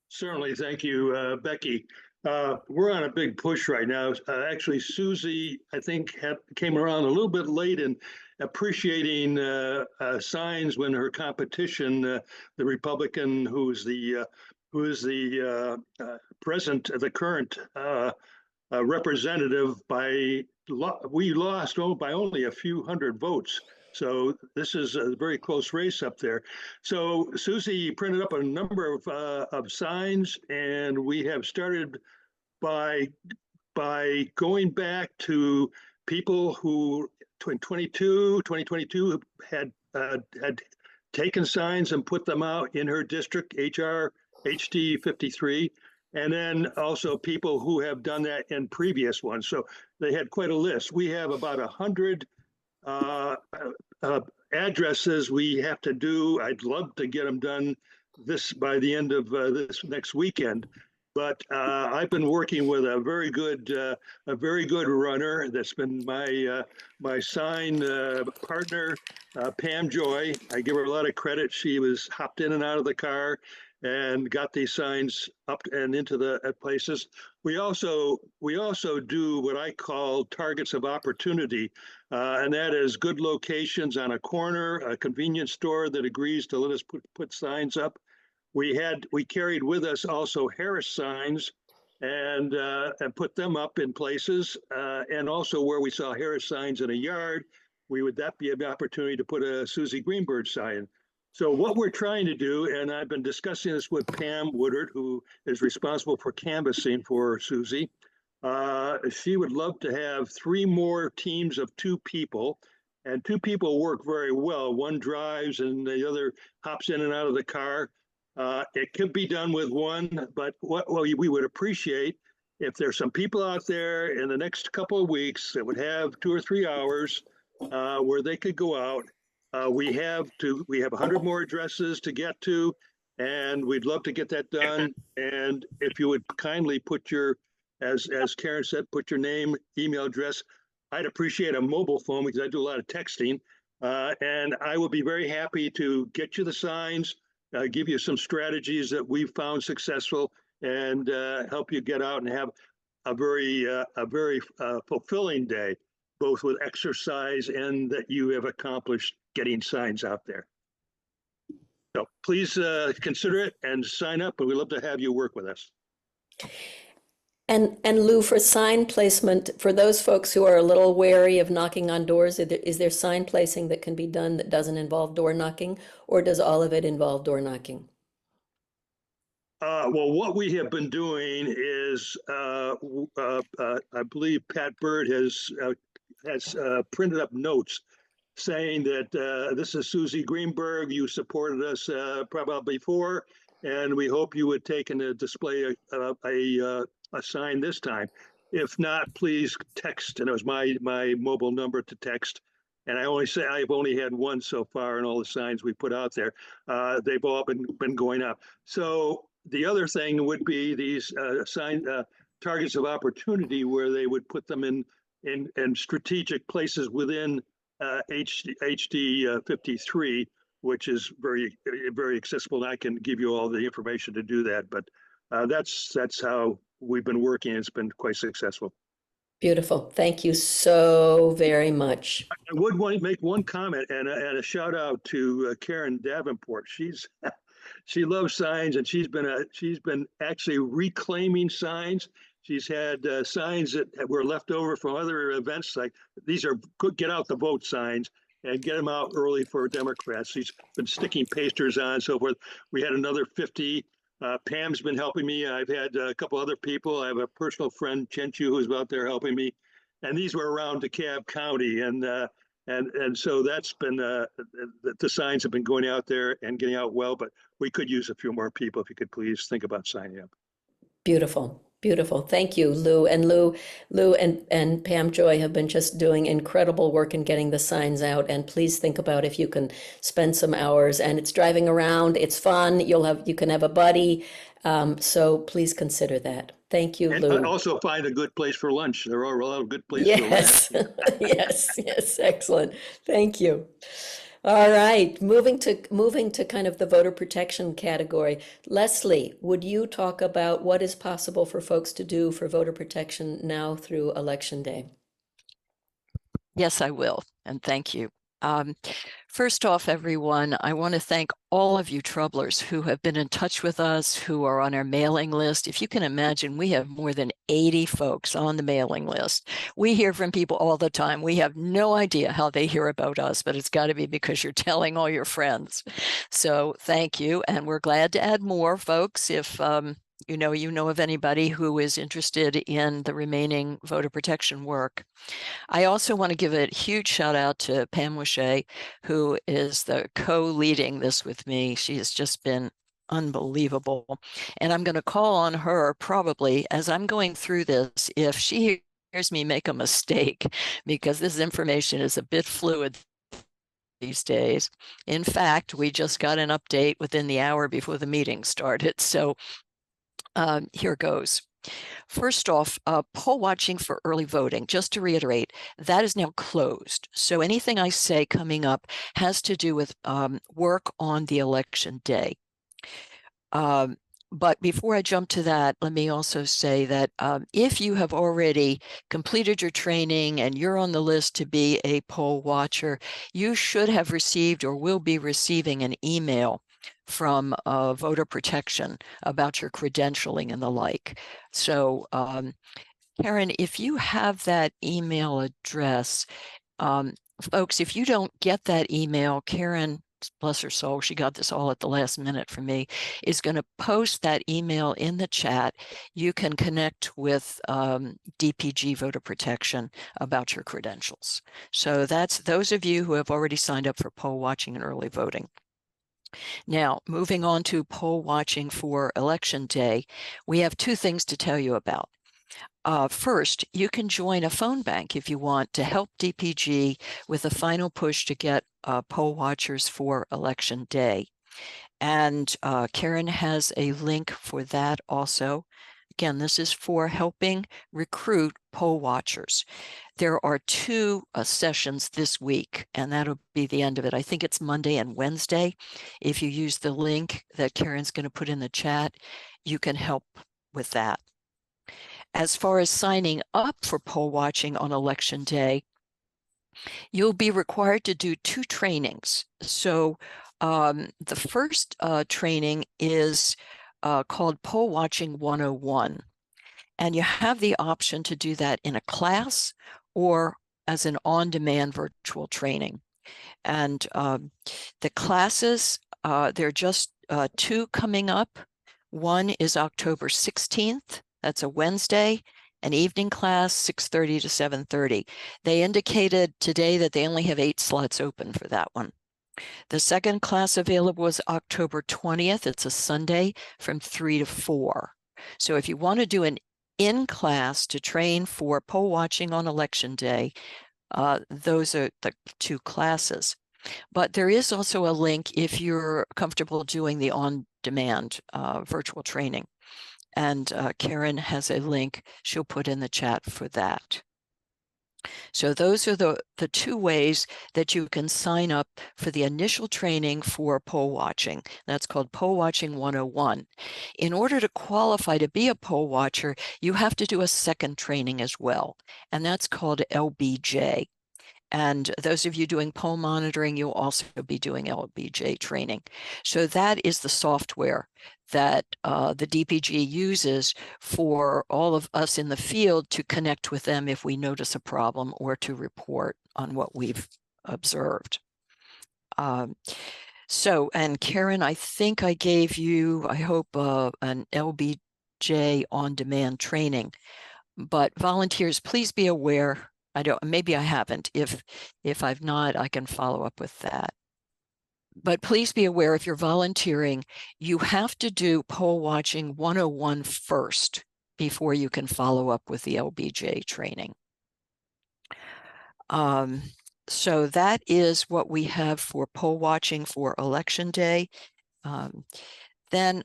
Certainly, thank you, Becky. We're on a big push right now. Actually, Susie, I think, came around a little bit late in appreciating signs when her competition, the Republican who is the the current representative, we lost by only a few hundred votes. So this is a very close race up there. So Susie printed up a number of signs, and we have started by going back to people who in 2022 had taken signs and put them out in her district, HD 53. And then also people who have done that in previous ones. So they had quite a list. We have about 100 addresses we have to do. I'd love to get them done by the end of this next weekend. But I've been working with a very good runner that's been my sign partner, Pam Joy. I give her a lot of credit. She was hopped in and out of the car and got these signs up and into the places. We also do what I call targets of opportunity, and that is good locations on a corner, a convenience store that agrees to let us put signs up. We carried with us also Harris signs and put them up in places, and also where we saw Harris signs in a yard, that be an opportunity to put a Susie Greenberg sign. So what we're trying to do, and I've been discussing this with Pam Woodard, who is responsible for canvassing for Susie. She would love to have 3 more teams of 2 people, and 2 people work very well. One drives and the other hops in and out of the car. It could be done with 1, but what we would appreciate if there's some people out there in the next couple of weeks that would have 2 or 3 hours where they could go out. We have 100 more addresses to get to, and we'd love to get that done. And if you would kindly put as Karen said, put your name, email address. I'd appreciate a mobile phone because I do a lot of texting, and I would be very happy to get you the signs, give you some strategies that we've found successful, and help you get out and have a very fulfilling day, both with exercise and that you have accomplished getting signs out there. So please consider it and sign up, and we'd love to have you work with us. And Lou, for sign placement, for those folks who are a little wary of knocking on doors, is there sign placing that can be done that doesn't involve door knocking, or does all of it involve door knocking? Well, what we have been doing is, I believe Pat Bird has printed up notes saying that this is Susie Greenberg. You supported us probably before, and we hope you would take and display a sign this time. If not, please text. And it was my mobile number to text. And I've only had 1 so far in all the signs we put out there. They've all been going up. So the other thing would be these targets of opportunity, where they would put them in strategic places within HD 53, which is very, very accessible. And I can give you all the information to do that. But that's how we've been working. It's been quite successful. Beautiful. Thank you so very much. I would want to make one comment and a shout out to Karen Davenport. She loves signs, and she's been actually reclaiming signs. She's had signs that were left over from other events, like these are good get out the vote signs, and get them out early for Democrats. She's been sticking pasters on, so forth. We had another 50. Pam's been helping me. I've had a couple other people. I have a personal friend, Chenchu, who's out there helping me. And these were around DeKalb County. And so that's been, the signs have been going out there and getting out well, but we could use a few more people if you could please think about signing up. Beautiful. Beautiful. Thank you, Lou. And Lou and Pam Joy have been just doing incredible work in getting the signs out. And please think about if you can spend some hours. And it's driving around. It's fun. You can have a buddy. So please consider that. Thank you, And Lou. also find a good place for lunch. There are a lot of good places around. Yes, yes, excellent. Thank you. All right, moving to kind of the voter protection category. Leslie, would you talk about what is possible for folks to do for voter protection now through Election Day? Yes, I will, and thank you. First off, everyone, I want to thank all of you troublers who have been in touch with us, who are on our mailing list. If you can imagine, we have more than 80 folks on the mailing list. We hear from people all the time. We have no idea how they hear about us, but it's got to be because you're telling all your friends. So thank you, and we're glad to add more folks if you know of anybody who is interested in the remaining voter protection work. I also want to give a huge shout out to Pam Wishay, who is the co-leading this with me. She has just been unbelievable. And I'm going to call on her probably as I'm going through this, if she hears me make a mistake, because this information is a bit fluid these days. In fact, we just got an update within the hour before the meeting started. So here goes. First off, poll watching for early voting, just to reiterate, that is now closed. So anything I say coming up has to do with work on the election day. But before I jump to that, let me also say that if you have already completed your training and you're on the list to be a poll watcher, you should have received or will be receiving an email from voter protection about your credentialing and the like. So Karen, if you have that email address, folks, if you don't get that email, Karen, bless her soul, she got this all at the last minute from me, is going to post that email in the chat. You can connect with DPG voter protection about your credentials. So that's those of you who have already signed up for poll watching and early voting. Now, moving on to poll watching for Election Day, we have two things to tell you about. First, you can join a phone bank if you want to help DPG with a final push to get poll watchers for Election Day. And Karen has a link for that also. Again, this is for helping recruit poll watchers. There are two sessions this week, and that'll be the end of it. I think it's Monday and Wednesday. If you use the link that Karen's going to put in the chat, you can help with that. As far as signing up for poll watching on Election Day, you'll be required to do two trainings. So the first training is called Poll Watching 101. And you have the option to do that in a class or as an on-demand virtual training. And the classes, there are just two coming up. One is October 16th. That's a Wednesday, an evening class, 6:30 to 7:30. They indicated today that they only have 8 slots open for that one. The second class available is October 20th. It's a Sunday from 3 to 4. So if you want to do an in-class to train for poll watching on Election Day, those are the two classes. But there is also a link if you're comfortable doing the on-demand virtual training. And Karen has a link she'll put in the chat for that. So those are the two ways that you can sign up for the initial training for poll watching. That's called Poll Watching 101. In order to qualify to be a poll watcher, you have to do a second training as well, and that's called LBJ. And those of you doing poll monitoring, you'll also be doing LBJ training. So that is the software that the DPG uses for all of us in the field to connect with them if we notice a problem or to report on what we've observed. And Karen, I think I gave you, I hope, an LBJ on-demand training. But volunteers, please be aware. Maybe I haven't. If I've not, I can follow up with that. But please be aware, if you're volunteering, you have to do poll watching 101 first before you can follow up with the LBJ training. So that is what we have for poll watching for Election Day. Then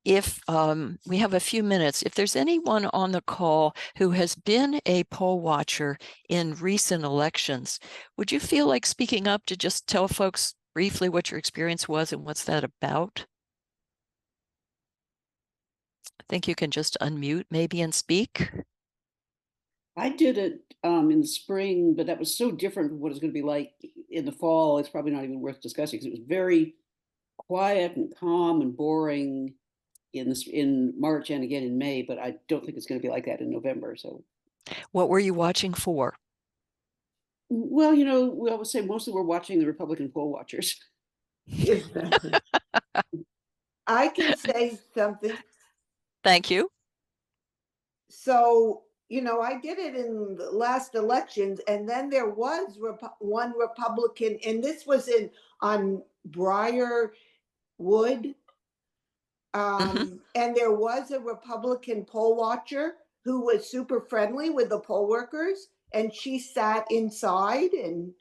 if we have a few minutes, if there's anyone on the call who has been a poll watcher in recent elections, would you feel like speaking up to just tell folks briefly what your experience was and what's that about? I think you can just unmute maybe and speak. I did it in the spring, but that was so different from what it's going to be like in the fall. It's probably not even worth discussing because it was very quiet and calm and boring in March and again in May. But I don't think it's going to be like that in November. So, what were you watching for? well, you know, we always say mostly we're watching the Republican poll watchers. I can say something. Thank you. So, you know, I did it in the last elections, and then there was one Republican, and this was on Briarwood. And there was a Republican poll watcher who was super friendly with the poll workers, and she sat inside and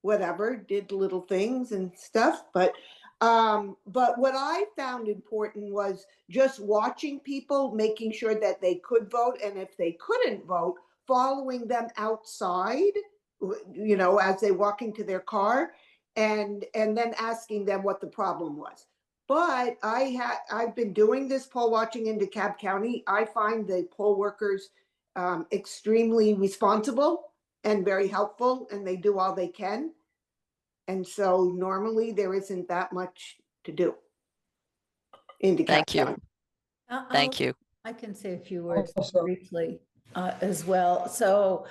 whatever, did little things and stuff. But what I found important was just watching people, making sure that they could vote, and if they couldn't vote, following them outside, you know, as they walking to their car, and then asking them what the problem was. But I've been doing this poll watching in DeKalb County. I find the poll workers extremely responsible and very helpful, and they do all they can. And so normally there isn't that much to do in DeKalb Thank you. County. Thank you. I can say a few words briefly as well. So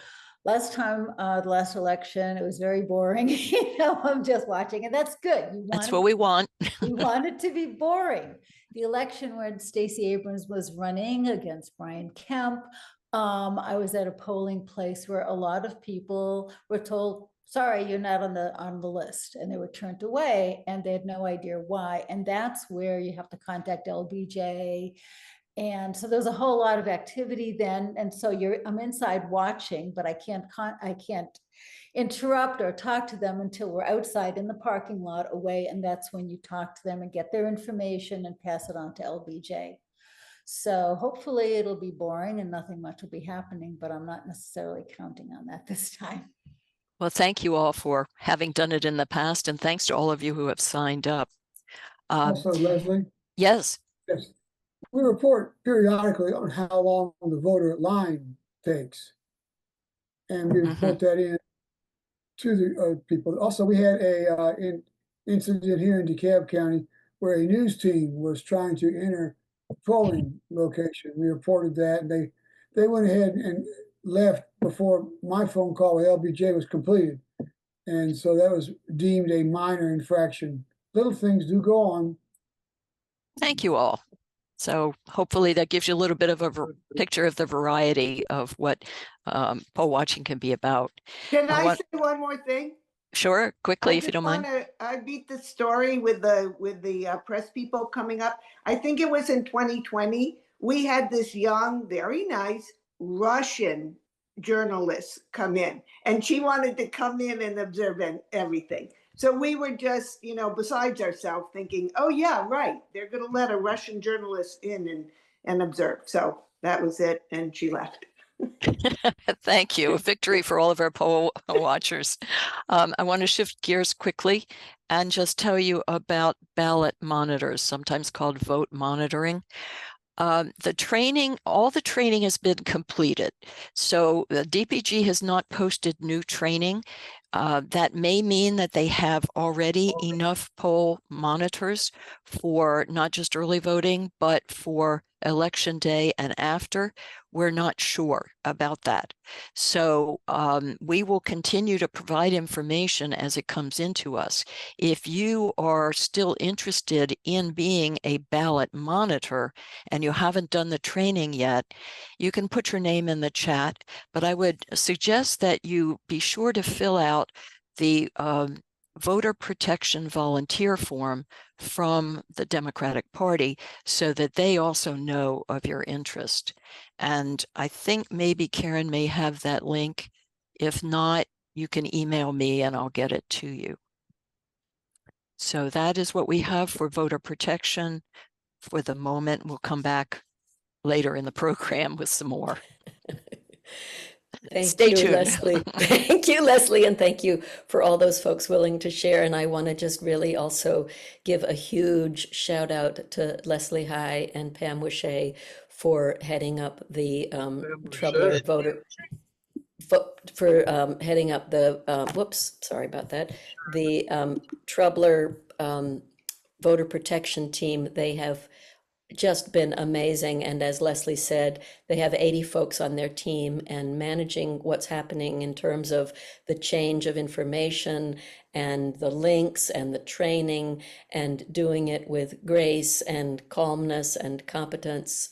last time, the last election, it was very boring. You know, I'm just watching, and that's good. That's what we want. We want it to be boring. The election when Stacey Abrams was running against Brian Kemp, I was at a polling place where a lot of people were told, sorry, you're not on the list, and they were turned away, and they had no idea why. And that's where you have to contact LBJ. And so there's a whole lot of activity then. And so I'm inside watching, but I can't interrupt or talk to them until we're outside in the parking lot away. And that's when you talk to them and get their information and pass it on to LBJ. So hopefully it'll be boring and nothing much will be happening, but I'm not necessarily counting on that this time. Well, thank you all for having done it in the past, and thanks to all of you who have signed up. Also, Leslie? Yes. Yes. We report periodically on how long the voter line takes. And we report that in to the people. Also, we had a incident here in DeKalb County where a news team was trying to enter a polling location. We reported that, and they went ahead and left before my phone call with LBJ was completed. And so that was deemed a minor infraction. Little things do go on. Thank you all. So hopefully that gives you a little bit of a picture of the variety of what poll watching can be about. Can I say one more thing? Sure, quickly, if you don't mind. I beat the story with the press people coming up. I think it was in 2020. We had this young, very nice Russian journalist come in, and she wanted to come in and observe everything. So we were just, you know, besides ourselves thinking, oh yeah, right. They're going to let a Russian journalist in and observe. So that was it. And she left. Thank you. A victory for all of our poll watchers. I want to shift gears quickly and just tell you about ballot monitors, sometimes called vote monitoring. All the training has been completed. So the DPG has not posted new training. That may mean that they have already enough poll monitors for not just early voting, but for election day and after. We're not sure about that. So we will continue to provide information as it comes into us. If you are still interested in being a ballot monitor and you haven't done the training yet, you can put your name in the chat, but I would suggest that you be sure to fill out the voter protection volunteer form from the Democratic Party so that they also know of your interest. And I think maybe Karen may have that link. If not, you can email me and I'll get it to you. So that is what we have for voter protection for the moment. We'll come back later in the program with some more. Thank Stay you, tuned. Leslie. Thank you, Leslie, and thank you for all those folks willing to share. And I want to just really also give a huge shout out to Leslie High and Pam Wishay for heading up the Troubler voter for heading up the whoops, sorry about that. The Troubler voter protection team. They have just been amazing. And as Leslie said, they have 80 folks on their team, and managing what's happening in terms of the change of information and the links and the training, and doing it with grace and calmness and competence.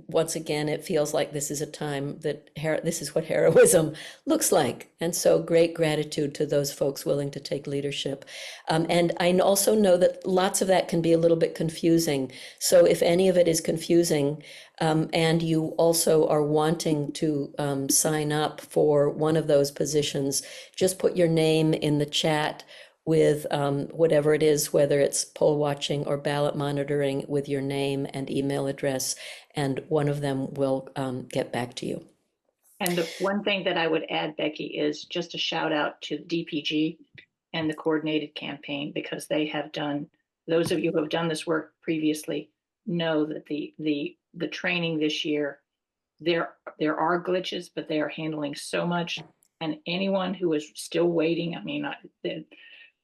Once again, it feels like this is a time that this is what heroism looks like. And so great gratitude to those folks willing to take leadership. And I also know that lots of that can be a little bit confusing. So if any of it is confusing, and you also are wanting to sign up for one of those positions, just put your name in the chat with whatever it is, whether it's poll watching or ballot monitoring, with your name and email address, and one of them will get back to you. And the one thing that I would add, Becky, is just a shout out to DPG and the coordinated campaign, because they have done, those of you who have done this work previously know that the training this year, there are glitches, but they are handling so much. And anyone who is still waiting, I mean,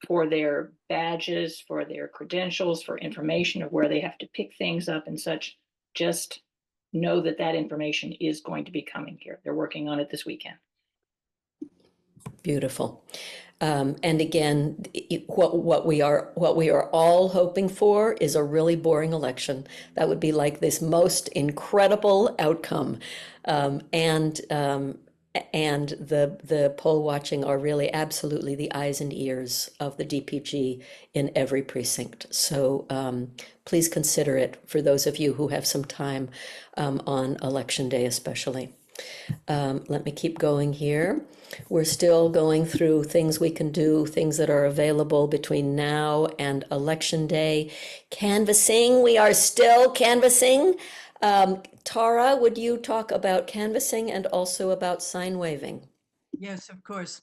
for their badges, for their credentials, for information of where they have to pick things up and such, just know that that information is going to be coming here. They're working on it this weekend. Beautiful. And again, what we are all hoping for is a really boring election. That would be like this most incredible outcome. And the poll watching are really absolutely the eyes and ears of the DPG in every precinct. So please consider it for those of you who have some time on election day especially. Let me keep going here. We're still going through things we can do, things that are available between now and election day. Canvassing, we are still canvassing. Tara, would you talk about canvassing and also about sign waving? Yes, of course.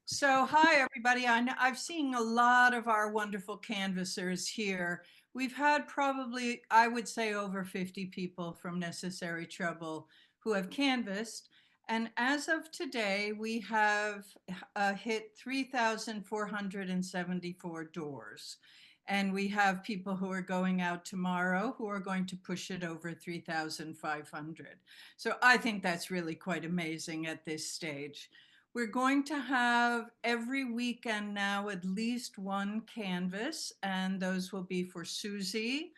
So, hi, everybody. I've seen a lot of our wonderful canvassers here. We've had probably, I would say, over 50 people from Necessary Trouble who have canvassed. And as of today, we have hit 3,474 doors. And we have people who are going out tomorrow who are going to push it over 3,500. So I think that's really quite amazing at this stage. We're going to have every weekend now at least one canvas, and those will be for Susie,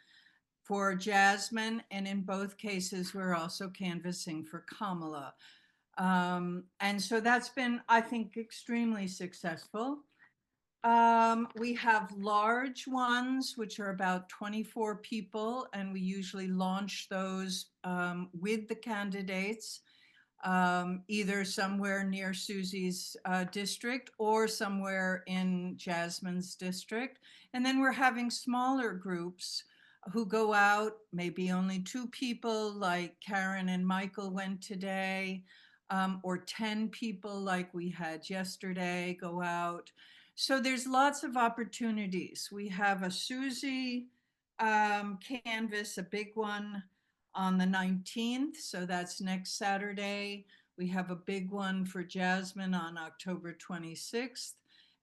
for Jasmine, and in both cases, we're also canvassing for Kamala. And so that's been, I think, extremely successful. We have large ones, which are about 24 people, and we usually launch those with the candidates, either somewhere near Susie's district or somewhere in Jasmine's district. And then we're having smaller groups who go out, maybe only 2 people, like Karen and Michael went today, or 10 people like we had yesterday go out. So there's lots of opportunities. We have a Susie canvas, a big one, on the 19th. So that's next Saturday. We have a big one for Jasmine on October 26th.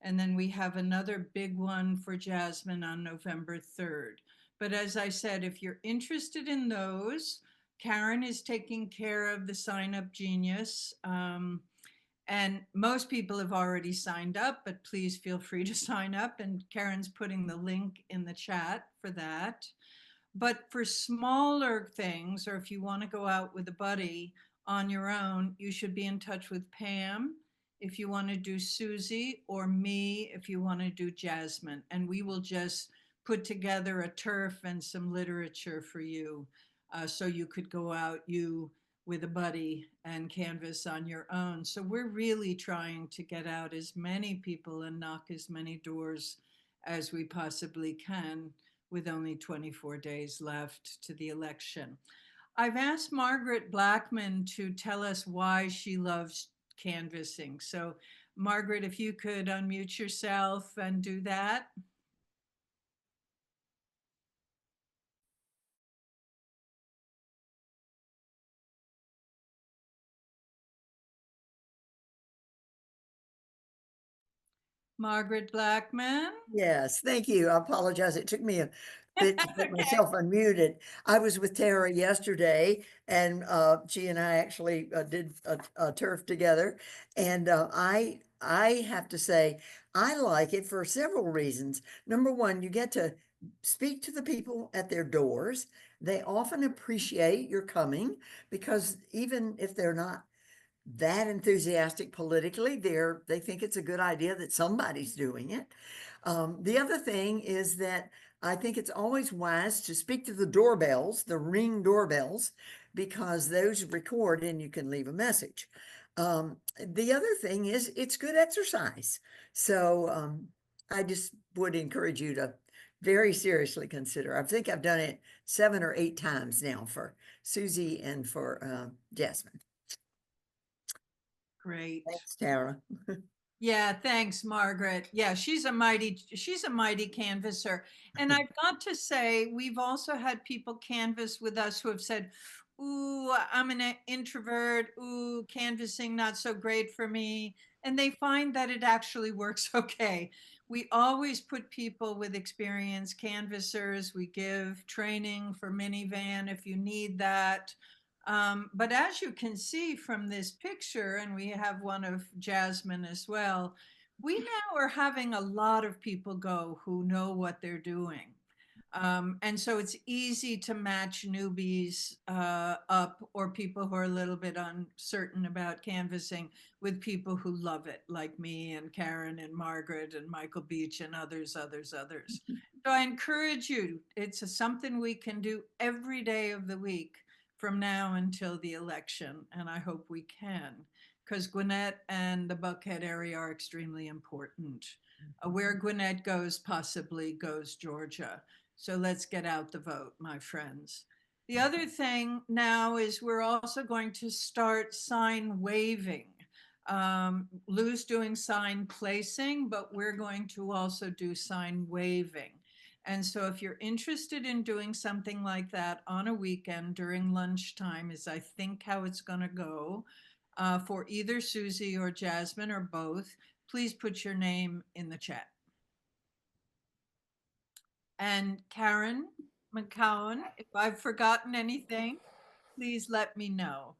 And then we have another big one for Jasmine on November 3rd. But as I said, if you're interested in those, Karen is taking care of the Sign Up Genius. And most people have already signed up, but please feel free to sign up. And Karen's putting the link in the chat for that. But for smaller things, or if you want to go out with a buddy on your own, you should be in touch with Pam. if you want to do Susie, or me if you want to do Jasmine. And we will just put together a turf and some literature for you, so you could go out, you with a buddy, and canvas on your own. So we're really trying to get out as many people and knock as many doors as we possibly can, with only 24 days left to the election. I've asked Margaret Blackman to tell us why she loves canvassing. So Margaret, if you could unmute yourself and do that. Margaret Blackman. Yes, thank you. I apologize. It took me a bit to put myself unmuted. I was with Tara yesterday, and she and I actually did a turf together. And I have to say, I like it for several reasons. Number one, you get to speak to the people at their doors. They often appreciate your coming, because even if they're not that enthusiastic politically, they think it's a good idea that somebody's doing it. The other thing is that I think it's always wise to speak to the doorbells, the Ring doorbells, because those record and you can leave a message. The other thing is it's good exercise. So I just would encourage you to very seriously consider. I think I've done it 7 or 8 times now for Susie and for Jasmine. Great. Thanks, Tara. Yeah, thanks, Margaret. Yeah, she's a mighty canvasser. And I've got to say, we've also had people canvas with us who have said, ooh, I'm an introvert. Ooh, canvassing not so great for me. And they find that it actually works okay. We always put people with experienced canvassers. We give training for minivan if you need that. But as you can see from this picture, and we have one of Jasmine as well, we now are having a lot of people go who know what they're doing. And so it's easy to match newbies up, or people who are a little bit uncertain about canvassing, with people who love it, like me and Karen and Margaret and Michael Beach and others. So I encourage you, it's something we can do every day of the week from now until the election. And I hope we can, because Gwinnett and the Buckhead area are extremely important. Where Gwinnett goes, possibly goes Georgia. So let's get out the vote, my friends. The other thing now is we're also going to start sign waving. Lou's doing sign placing, but we're going to also do sign waving. And so if you're interested in doing something like that on a weekend during lunchtime, is I think how it's going to go, for either Susie or Jasmine or both, please put your name in the chat. And Karen McCowan, if I've forgotten anything, please let me know.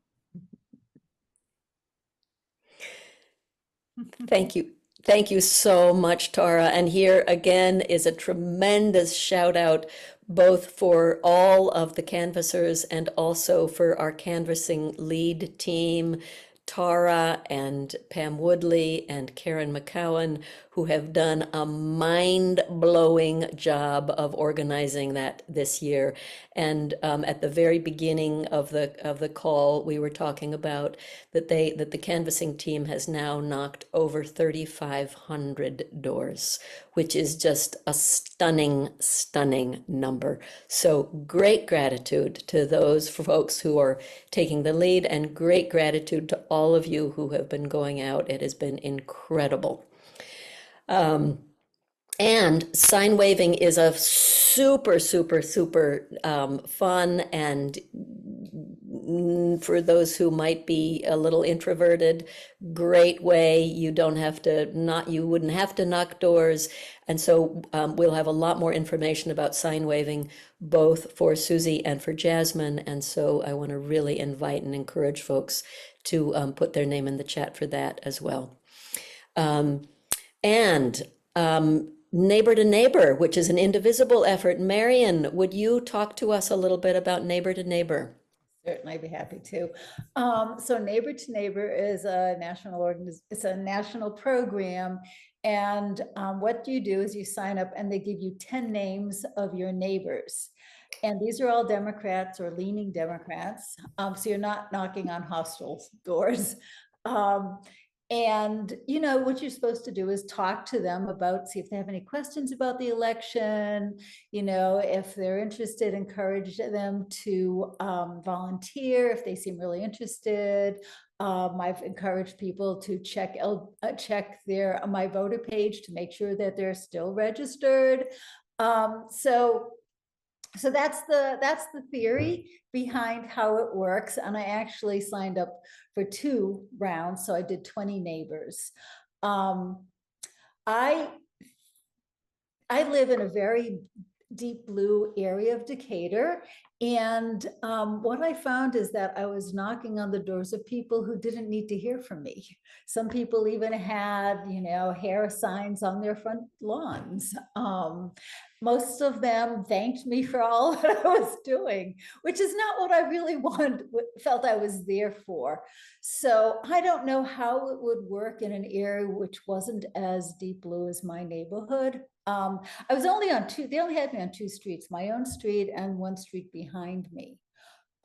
Thank you. Thank you so much, Tara. And here again is a tremendous shout out both for all of the canvassers and also for our canvassing lead team, Tara and Pam Woodley and Karen McCowan, who have done a mind-blowing job of organizing that this year. And at the very beginning of the call, we were talking about that the canvassing team has now knocked over 3,500 doors, which is just a stunning number. So great gratitude to those folks who are taking the lead, and great gratitude to all of you who have been going out. It has been incredible. And sign waving is a super fun, and for those who might be a little introverted, great way. You wouldn't have to knock doors. And so we'll have a lot more information about sign waving, both for Susie and for Jasmine. And so I want to really invite and encourage folks to put their name in the chat for that as well. Neighbor to Neighbor, which is an indivisible effort. Marion, would you talk to us a little bit about Neighbor to Neighbor? Certainly, I'd be happy to. So Neighbor to Neighbor is a it's a national program. And what you do is you sign up and they give you 10 names of your neighbors. And these are all Democrats or leaning Democrats. So you're not knocking on hostile doors. And you know what you're supposed to do is talk to them about, see if they have any questions about the election, you know, if they're interested, encourage them to volunteer if they seem really interested. I've encouraged people to check their my voter page to make sure that they're still registered. So that's the theory behind how it works. And I actually signed up for 2 rounds. So I did 20 neighbors. I live in a very deep blue area of Decatur. And what I found is that I was knocking on the doors of people who didn't need to hear from me. Some people even had, you know, hair signs on their front lawns. Most of them thanked me for all that I was doing, which is not what I really felt I was there for. So I don't know how it would work in an area which wasn't as deep blue as my neighborhood. I was only on 2, they only had me on 2 streets, my own street and 1 street behind me.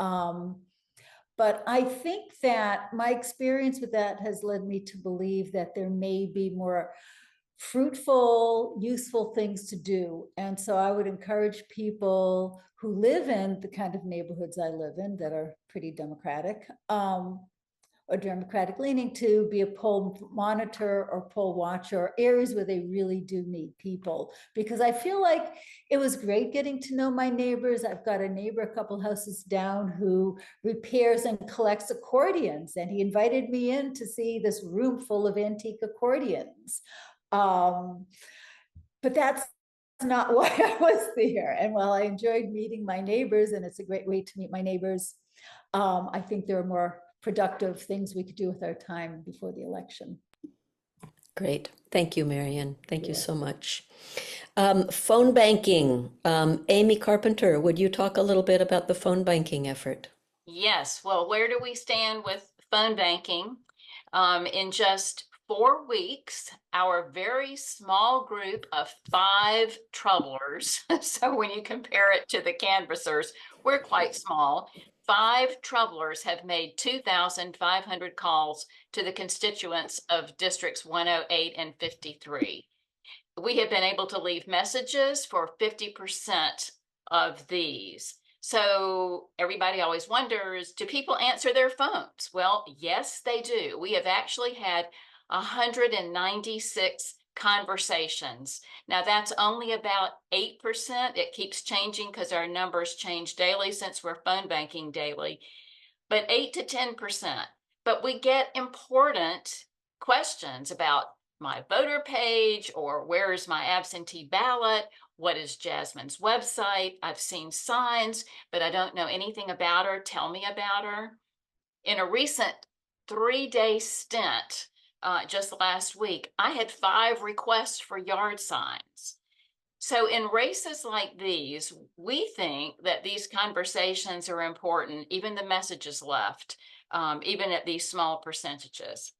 But I think that my experience with that has led me to believe that there may be more fruitful, useful things to do. And so I would encourage people who live in the kind of neighborhoods I live in that are pretty democratic, or Democratic leaning, to be a poll monitor or poll watcher, or areas where they really do need people. Because I feel like it was great getting to know my neighbors. I've got a neighbor a couple houses down who repairs and collects accordions, and he invited me in to see this room full of antique accordions. But that's not why I was there. And while I enjoyed meeting my neighbors, and it's a great way to meet my neighbors, I think there are more productive things we could do with our time before the election. Great. Thank you, Marian. Thank you so much. Phone banking. Amy Carpenter, would you talk a little bit about the phone banking effort? Yes. Well, where do we stand with phone banking? In just 4 weeks, our very small group of 5 troublers, so when you compare it to the canvassers, we're quite small. 5 troublers have made 2,500 calls to the constituents of districts 108 and 53. We have been able to leave messages for 50% of these. So everybody always wonders, do people answer their phones? Well, yes, they do. We have actually had 196 conversations. Now that's only about 8%. It keeps changing because our numbers change daily since we're phone banking daily, but 8 to 10%. But we get important questions about my voter page, or where is my absentee ballot? What is Jasmine's website? I've seen signs, but I don't know anything about her. Tell me about her. In a recent 3-day stint, just last week, I had 5 requests for yard signs. So in races like these, we think that these conversations are important, even the messages left, even at these small percentages.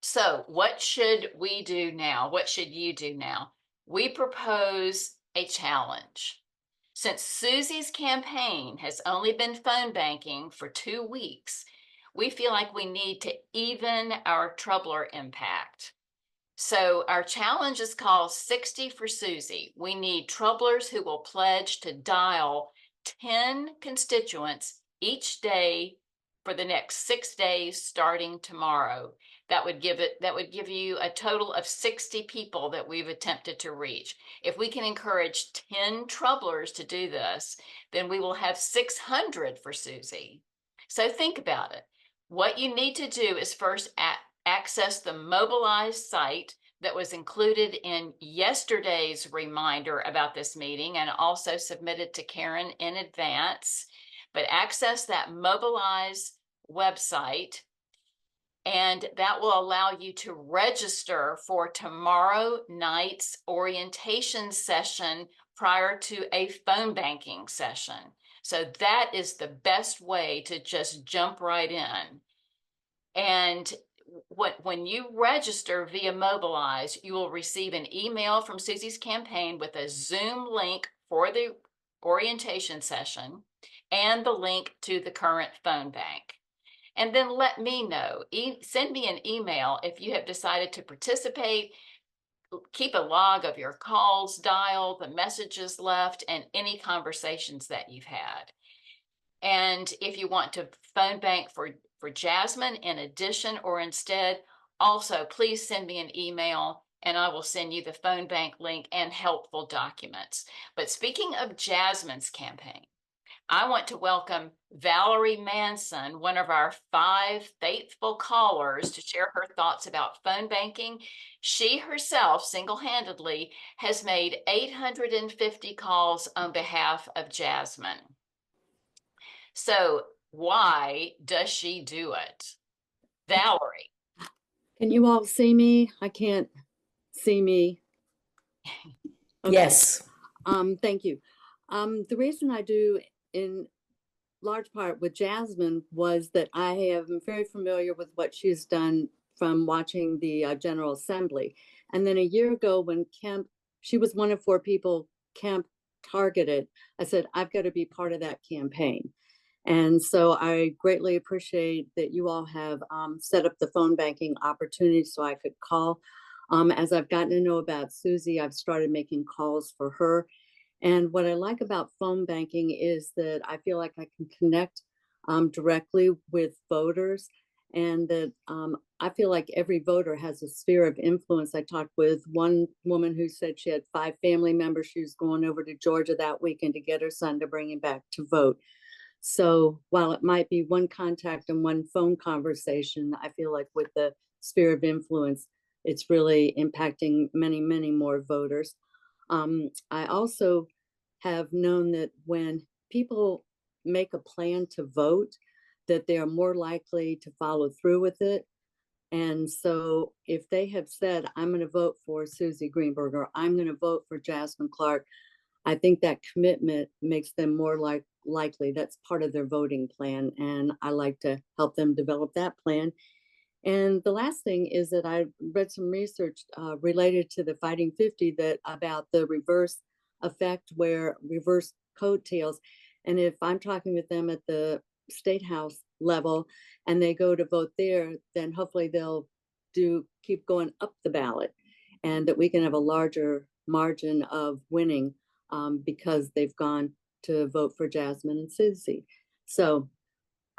So what should we do now? What should you do now? We propose a challenge. Since Susie's campaign has only been phone banking for 2 weeks, we feel like we need to even our troubler impact. So our challenge is called 60 for Susie. We need troublers who will pledge to dial 10 constituents each day for the next 6 days starting tomorrow. That would give you a total of 60 people that we've attempted to reach. If we can encourage 10 troublers to do this, then we will have 600 for Susie. So think about it. What you need to do is first access the mobilized site that was included in yesterday's reminder about this meeting and also submitted to Karen in advance. But access that mobilized website, and that will allow you to register for tomorrow night's orientation session prior to a phone banking session. So that is the best way to just jump right in. And when you register via Mobilize, you will receive an email from Susie's campaign with a Zoom link for the orientation session and the link to the current phone bank. And then let me know. Send me an email if you have decided to participate. Keep a log of your calls dialed, the messages left, and any conversations that you've had. And if you want to phone bank for Jasmine in addition or instead, also please send me an email and I will send you the phone bank link and helpful documents. But speaking of Jasmine's campaign, I want to welcome Valerie Manson, one of our 5 faithful callers, to share her thoughts about phone banking. She herself, single-handedly, has made 850 calls on behalf of Jasmine. So why does she do it? Valerie. Can you all see me? I can't see me. Okay. Yes. Thank you. The reason I do in large part with Jasmine was that I am very familiar with what she's done from watching the General Assembly. And then a year ago when Kemp, she was one of 4 people Kemp targeted, I said, I've got to be part of that campaign. And so I greatly appreciate that you all have set up the phone banking opportunity so I could call. As I've gotten to know about Susie, I've started making calls for her. And what I like about phone banking is that I feel like I can connect directly with voters, and that I feel like every voter has a sphere of influence. I talked with one woman who said she had 5 family members. She was going over to Georgia that weekend to get her son to bring him back to vote. So while it might be one contact and one phone conversation, I feel like with the sphere of influence, it's really impacting many, many more voters. I also have known that when people make a plan to vote, that they are more likely to follow through with it. And so if they have said, I'm going to vote for Susie Greenberg, or I'm going to vote for Jasmine Clark, I think that commitment makes them more likely. That's part of their voting plan. And I like to help them develop that plan. And the last thing is that I read some research related to the Fighting 50 that about the reverse effect, where reverse coattails. And if I'm talking with them at the state house level and they go to vote there, then hopefully they'll keep going up the ballot, and that we can have a larger margin of winning because they've gone to vote for Jasmine and Susie. So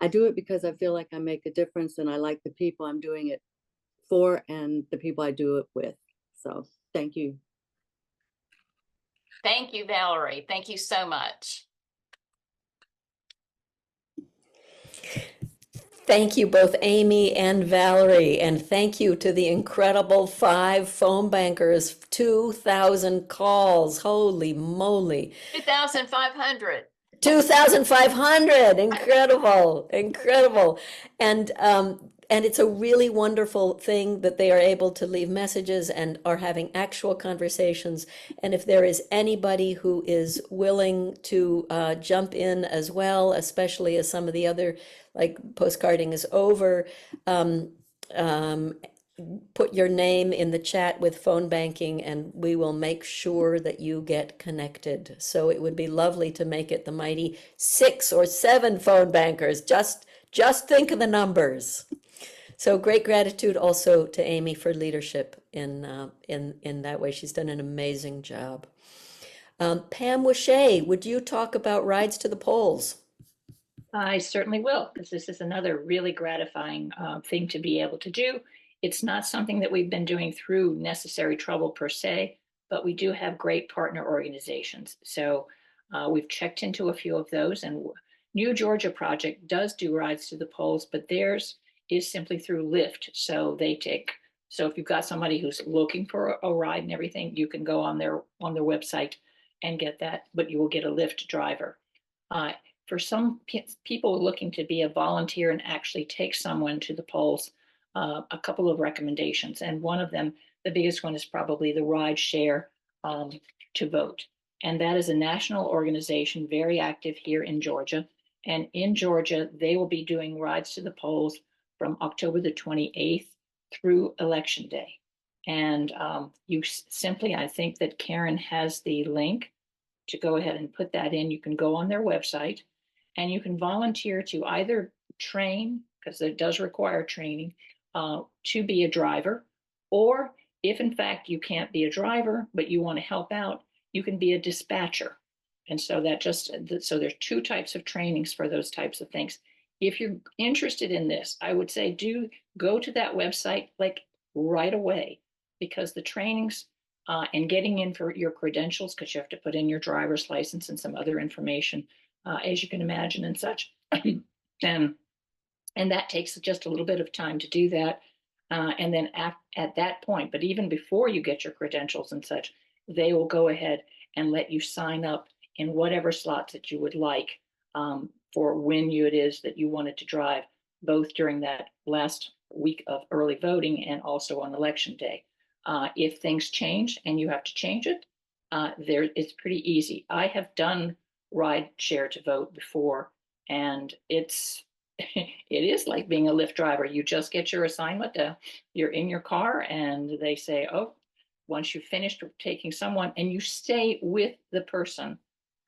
I do it because I feel like I make a difference, and I like the people I'm doing it for and the people I do it with. So thank you. Thank you, Valerie. Thank you so much. Thank you, both Amy and Valerie, and thank you to the incredible 5 phone bankers, 2,000 calls, holy moly. 2,500. 2,500, incredible, incredible. And it's a really wonderful thing that they are able to leave messages and are having actual conversations. And if there is anybody who is willing to jump in as well, especially as some of the other, like postcarding is over, put your name in the chat with phone banking and we will make sure that you get connected. So it would be lovely to make it the mighty 6 or 7 phone bankers. Just think of the numbers. So great gratitude also to Amy for leadership in that way. She's done an amazing job. Pam Wishay, would you talk about rides to the polls? I certainly will, because this is another really gratifying thing to be able to do. It's not something that we've been doing through necessary trouble per se, but we do have great partner organizations. So we've checked into a few of those, and New Georgia Project does do rides to the polls, but theirs is simply through Lyft. So if you've got somebody who's looking for a ride and everything, you can go on their website and get that, but you will get a Lyft driver. For some people looking to be a volunteer and actually take someone to the polls, a couple of recommendations. And one of them, the biggest one, is probably the ride share to vote. And that is a national organization, very active here in Georgia. And in Georgia, they will be doing rides to the polls from October the 28th through Election Day. And you simply, I think that Karen has the link to go ahead and put that in. You can go on their website and you can volunteer to either train, because it does require training, to be a driver, or if in fact you can't be a driver, but you want to help out, you can be a dispatcher. And so so there's two types of trainings for those types of things. If you're interested in this, I would say do go to that website like right away, because the trainings and getting in for your credentials, because you have to put in your driver's license and some other information, as you can imagine, and such. and that takes just a little bit of time to do that. And then at that point, but even before you get your credentials and such, they will go ahead and let you sign up in whatever slots that you would like for when it is that you wanted to drive, both during that last week of early voting and also on election day. If things change and you have to change it, it's pretty easy. I have done ride share to vote before, and it is like being a Lyft driver. You just get your assignment, you're in your car, and they say, oh, once you've finished taking someone, and you stay with the person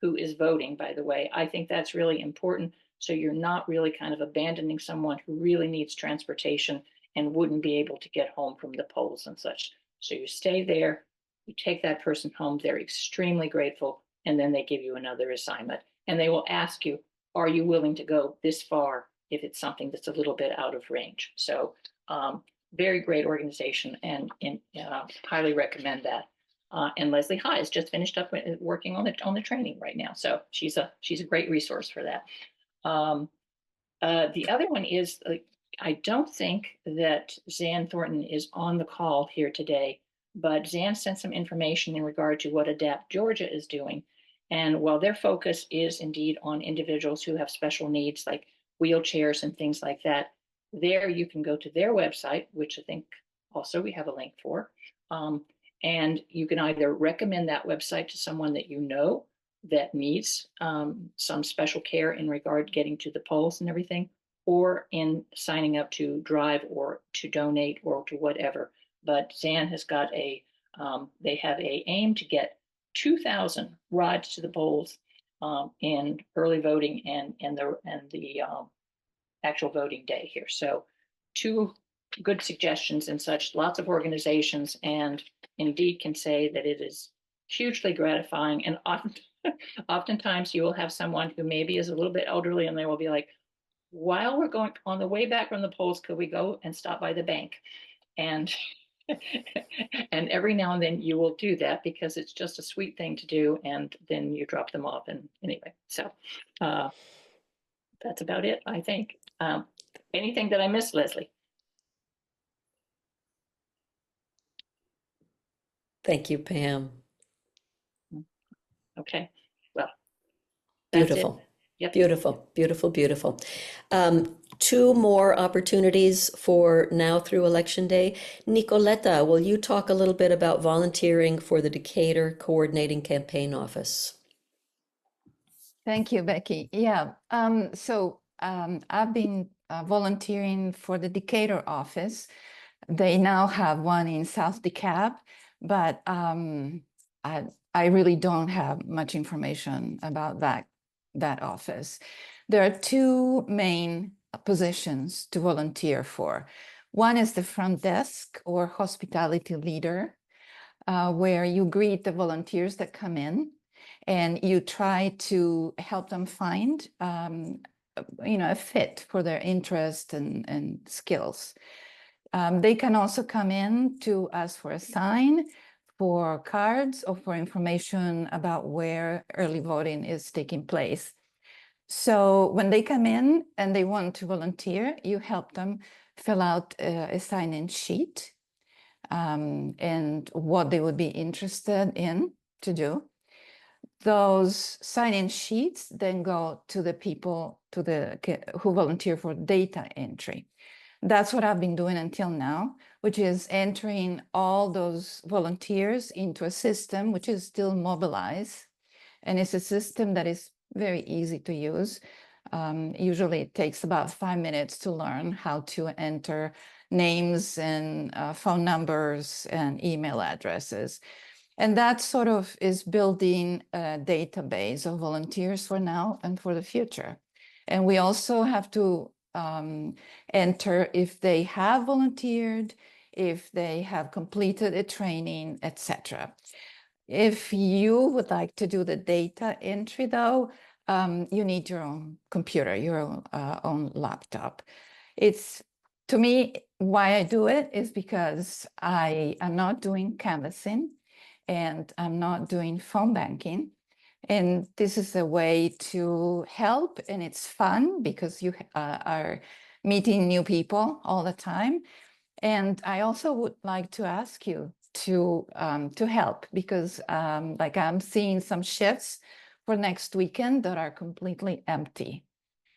who is voting, by the way. I think that's really important. So you're not really kind of abandoning someone who really needs transportation and wouldn't be able to get home from the polls and such. So you stay there, you take that person home, they're extremely grateful, and then they give you another assignment. And they will ask you, are you willing to go this far if it's something that's a little bit out of range? So very great organization, and highly recommend that. And Leslie High has just finished up working on the training right now. So she's a great resource for that. The other one is, I don't think that Zan Thornton is on the call here today, but Zan sent some information in regard to what ADAPT Georgia is doing. And while their focus is indeed on individuals who have special needs like wheelchairs and things like that, there you can go to their website, which I think also we have a link for. And you can either recommend that website to someone that you know that needs some special care in regard to getting to the polls and everything, or in signing up to drive or to donate or to whatever. But Zan has got they have a aim to get 2,000 rides to the polls in early voting and the actual voting day here. So two good suggestions and such. Lots of organizations, and indeed can say that it is hugely gratifying. And oftentimes you will have someone who maybe is a little bit elderly, and they will be like, while we're going on the way back from the polls, could we go and stop by the bank? And and every now and then you will do that, because it's just a sweet thing to do, and then you drop them off. And anyway, so that's about it, I think. Anything that I missed, Leslie? Thank you, Pam. Okay, well, that's Beautiful. it. Yep. Beautiful, beautiful, beautiful. Two more opportunities for now through Election Day. Nicoletta, will you talk a little bit about volunteering for the Decatur Coordinating Campaign Office? Thank you, Becky. Yeah, I've been volunteering for the Decatur office. They now have one in South DeKalb, but I really don't have much information about that office. There are two main positions to volunteer for. One is the front desk or hospitality leader, where you greet the volunteers that come in and you try to help them find a fit for their interest and skills. They can also come in to ask for a sign, for cards, or for information about where early voting is taking place. So when they come in and they want to volunteer, you help them fill out a sign-in sheet and what they would be interested in to do. Those sign-in sheets then go to the people who volunteer for data entry. That's what I've been doing until now, which is entering all those volunteers into a system which is still mobilized. And it's a system that is very easy to use. Usually it takes about 5 minutes to learn how to enter names and phone numbers and email addresses. And that sort of is building a database of volunteers for now and for the future. And we also have to enter if they have volunteered, if they have completed a training, etc. If you would like to do the data entry though, you need your own computer, your own laptop. It's, to me, why I do it is because I am not doing canvassing and I'm not doing phone banking. And this is a way to help, and it's fun because you are meeting new people all the time. And I also would like to ask you to help because like I'm seeing some shifts for next weekend that are completely empty.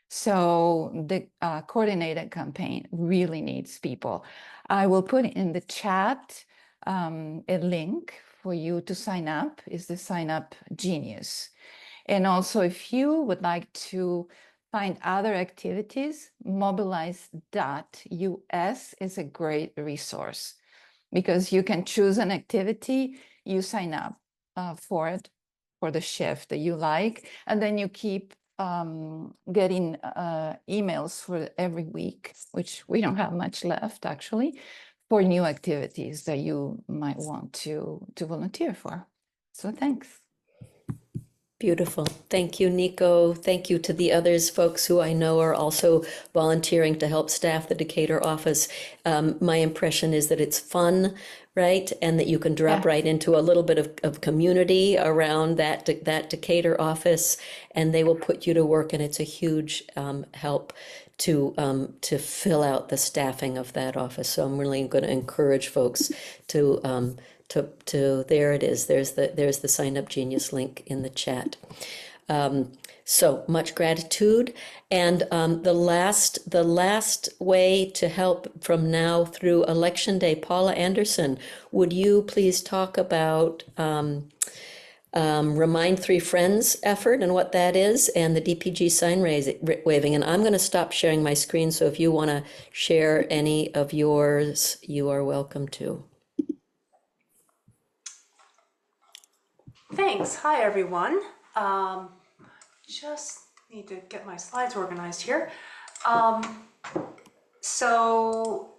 So the coordinated campaign really needs people. I will put in the chat a link for you to sign up. Is the Sign Up Genius. And also if you would like to find other activities, mobilize.us is a great resource because you can choose an activity, you sign up for it, for the shift that you like, and then you keep getting emails for every week, which we don't have much left actually, for new activities that you might want to volunteer for. So thanks. Beautiful. Thank you, Nico. Thank you to the others, folks who I know are also volunteering to help staff the Decatur office. My impression is that it's fun, right? And that you can drop right into a little bit of community around that Decatur office, and they will put you to work, and it's a huge help to fill out the staffing of that office. So I'm really going to encourage folks to there it is. There's the Sign Up Genius link in the chat. So much gratitude. And the last way to help from now through Election Day, Paula Anderson, would you please talk about Remind Three Friends effort and what that is, and the DPG sign waving. And I'm going to stop sharing my screen, so if you want to share any of yours, you are welcome to. Thanks. Hi, everyone. Just need to get my slides organized here. So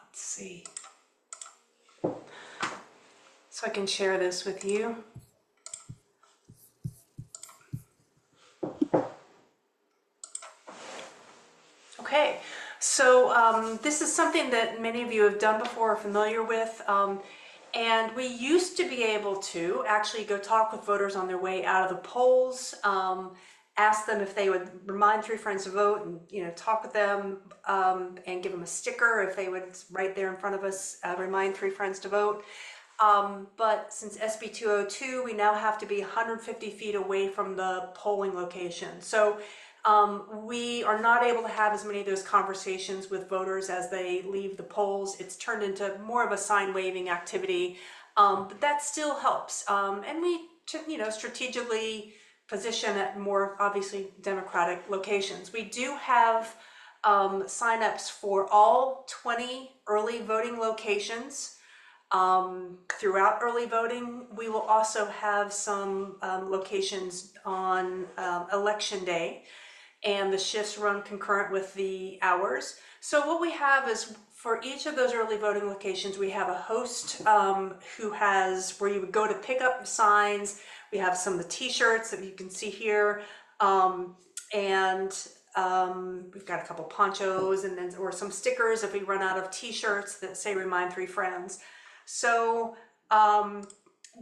let's see. So I can share this with you. Okay, so this is something that many of you have done before or familiar with. And we used to be able to actually go talk with voters on their way out of the polls, ask them if they would remind three friends to vote, and talk with them and give them a sticker if they would right there in front of us remind three friends to vote. But since SB 202, we now have to be 150 feet away from the polling location. So we are not able to have as many of those conversations with voters as they leave the polls. It's turned into more of a sign waving activity, but that still helps. And we, strategically position at more obviously democratic locations. We do have signups for all 20 early voting locations. Throughout early voting, we will also have some locations on Election Day, and the shifts run concurrent with the hours. So what we have is for each of those early voting locations, we have a host who has where you would go to pick up signs. We have some of the t-shirts that you can see here, and we've got a couple ponchos and then or some stickers if we run out of t-shirts that say Remind Three Friends. So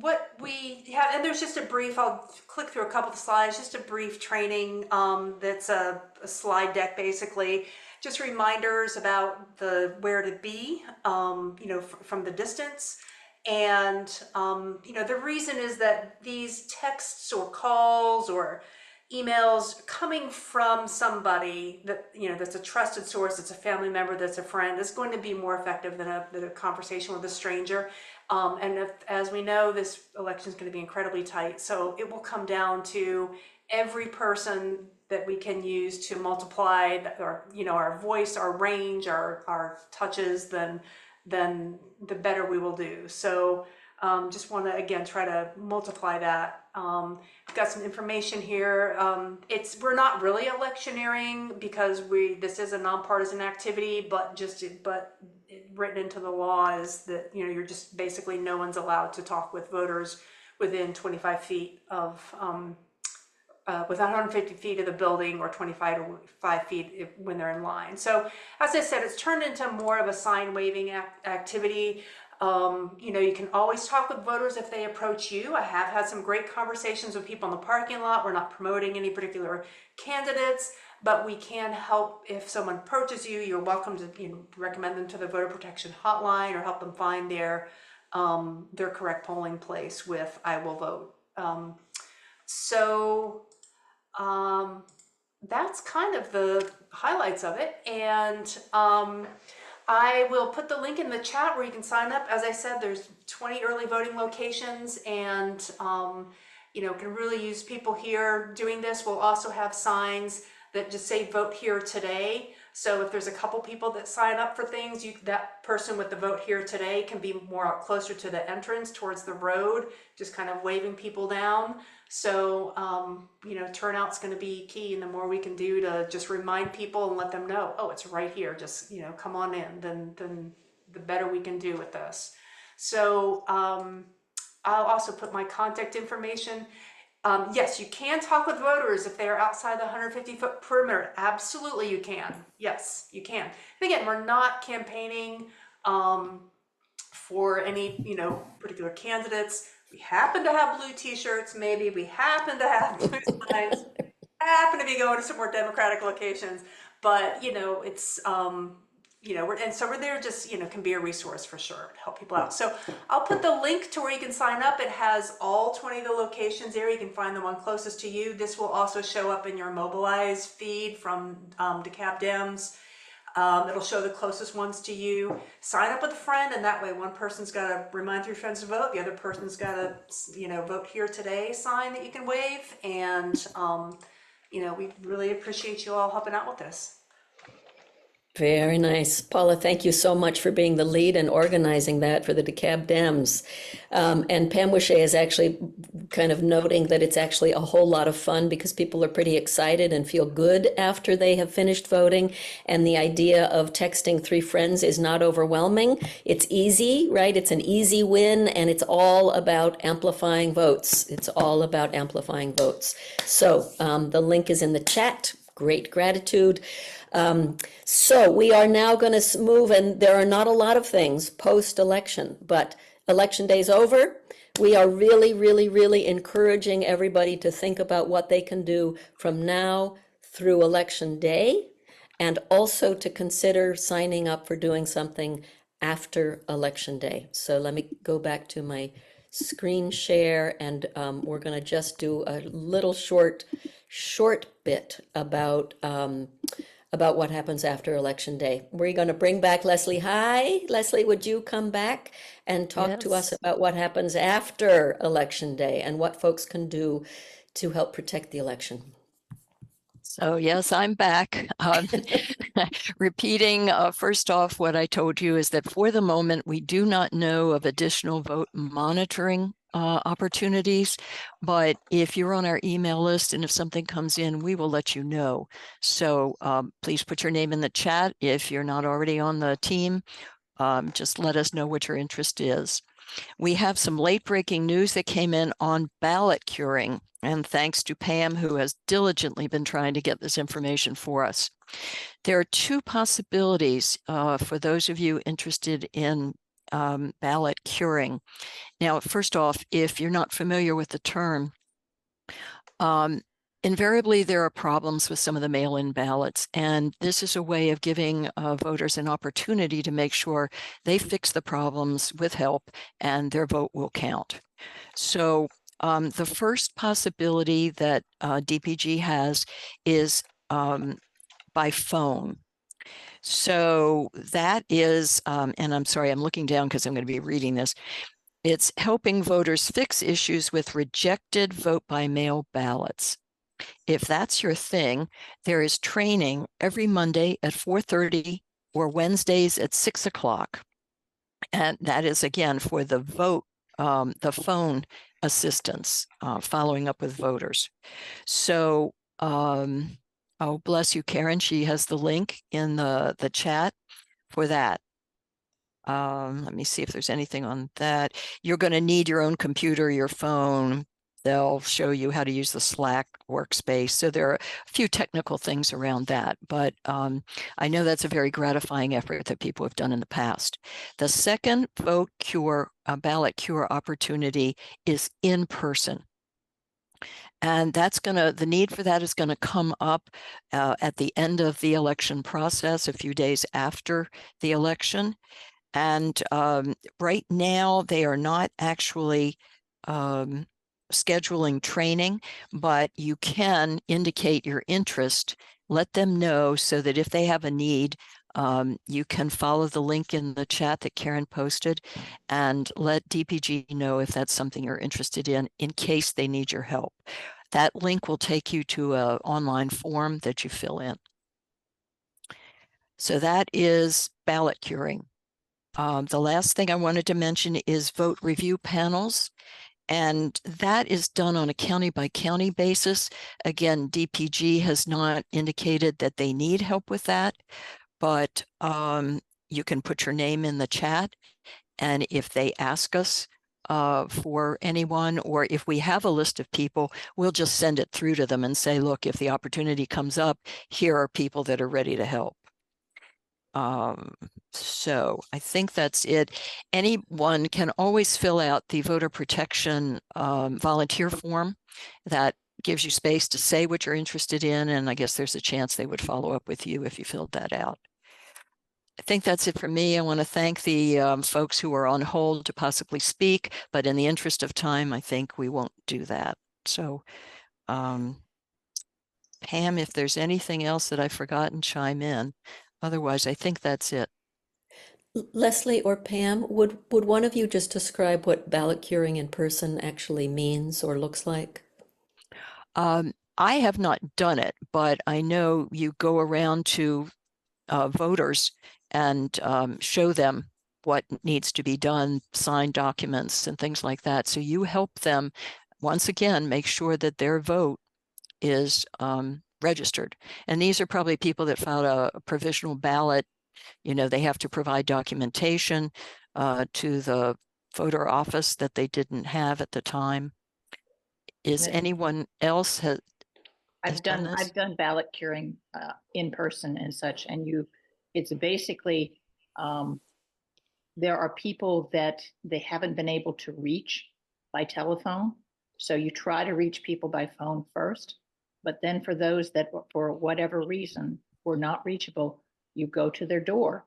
what we have, and there's just a brief, I'll click through a couple of slides, just a brief training that's a slide deck basically, just reminders about where to be, from the distance. And, the reason is that these texts or calls or emails coming from somebody that, that's a trusted source, that's a family member, that's a friend, is going to be more effective than a conversation with a stranger. And if, as we know, this election is going to be incredibly tight. So it will come down to every person that we can use to multiply our, our voice, our range, our touches, then the better we will do. So just want to, again, try to multiply that. I've got some information here. We're not really electioneering because this is a nonpartisan activity, but written into the law is that, you're just basically, no one's allowed to talk with voters within 25 feet of, within 150 feet of the building, or 25 feet when they're in line. So as I said, it's turned into more of a sign waving activity. You can always talk with voters if they approach you. I have had some great conversations with people in the parking lot. We're not promoting any particular candidates, but we can help. If someone approaches you, you're welcome to recommend them to the voter protection hotline, or help them find their correct polling place with I Will Vote. That's kind of the highlights of it. And I will put the link in the chat where you can sign up. As I said, there's 20 early voting locations, and can really use people here doing this. We'll also have signs that just say vote here today. So if there's a couple people that sign up for things, that person with the vote here today can be more closer to the entrance towards the road, just kind of waving people down. So, turnout's going to be key. And the more we can do to just remind people and let them know, oh, it's right here, just, come on in, then the better we can do with this. So I'll also put my contact information. Yes, you can talk with voters if they are outside the 150-foot perimeter. Absolutely, you can. Yes, you can. And again, we're not campaigning for any, particular candidates. We happen to have blue T-shirts. Maybe we happen to have blue signs. Happen to be going to some more Democratic locations, but it's we're there just can be a resource for sure to help people out. So I'll put the link to where you can sign up. It has all 20 of the locations there. You can find the one closest to you. This will also show up in your Mobilize feed from DeKalb Dems. It'll show the closest ones to you. Sign up with a friend, and that way one person's got to remind 3 friends to vote. The other person's got to, vote here today sign that you can wave. And, we really appreciate you all helping out with this. Very nice. Paula, thank you so much for being the lead and organizing that for the DeKalb Dems. And Pam Wishay is actually kind of noting that it's actually a whole lot of fun because people are pretty excited and feel good after they have finished voting. And the idea of texting 3 friends is not overwhelming. It's easy, right? It's an easy win, and it's all about amplifying votes. It's all about amplifying votes. So the link is in the chat. Great gratitude. So we are now going to move, and there are not a lot of things post-election, but election day's over. We are really, really, really encouraging everybody to think about what they can do from now through election day, and also to consider signing up for doing something after election day. So let me go back to my screen share, and we're going to just do a little short bit about what happens after election day. We're going to bring back Leslie. Hi, Leslie, would you come back and talk to us about what happens after election day and what folks can do to help protect the election? So yes, I'm back. Repeating, first off, what I told you is that for the moment, we do not know of additional vote monitoring opportunities, but if you're on our email list and if something comes in, we will let you know. So please put your name in the chat. If you're not already on the team, just let us know what your interest is. We have some late breaking news that came in on ballot curing, and thanks to Pam, who has diligently been trying to get this information for us. There are 2 possibilities for those of you interested in ballot curing. Now, first off, if you're not familiar with the term, invariably there are problems with some of the mail-in ballots, and this is a way of giving voters an opportunity to make sure they fix the problems with help and their vote will count. So the first possibility that DPG has is by phone. So that is, and I'm sorry, I'm looking down because I'm going to be reading this. It's helping voters fix issues with rejected vote by mail ballots. If that's your thing, there is training every Monday at 4:30 or Wednesdays at 6 o'clock. And that is, again, for the phone assistance, following up with voters. So, oh, bless you, Karen. She has the link in the chat for that. Let me see if there's anything on that. You're going to need your own computer, your phone. They'll show you how to use the Slack workspace. So there are a few technical things around that, but I know that's a very gratifying effort that people have done in the past. The second vote cure, ballot cure opportunity is in person. And the need for that is going to come up at the end of the election process, a few days after the election. And right now, they are not actually scheduling training, but you can indicate your interest, let them know so that if they have a need, you can follow the link in the chat that Karen posted and let DPG know if that's something you're interested in case they need your help. That link will take you to an online form that you fill in. So that is ballot curing. The last thing I wanted to mention is vote review panels, and that is done on a county by county basis. Again, DPG has not indicated that they need help with that, but you can put your name in the chat, and if they ask us for anyone, or if we have a list of people, we'll just send it through to them and say, look, if the opportunity comes up, here are people that are ready to help. So I think that's it. Anyone can always fill out the voter protection volunteer form that gives you space to say what you're interested in. And I guess there's a chance they would follow up with you if you filled that out. I think that's it for me. I want to thank the folks who are on hold to possibly speak, but in the interest of time, I think we won't do that. So, Pam, if there's anything else that I've forgotten, chime in. Otherwise, I think that's it. Leslie or Pam, would one of you just describe what ballot curing in person actually means or looks like? I have not done it, but I know you go around to voters and show them what needs to be done, sign documents and things like that. So you help them, once again, make sure that their vote is registered. And these are probably people that filed a provisional ballot. You know, they have to provide documentation to the voter office that they didn't have at the time. Is anyone else has done this? I've done ballot curing in person and such, and it's basically there are people that they haven't been able to reach by telephone, so you try to reach people by phone first, but then for those that for whatever reason were not reachable, you go to their door,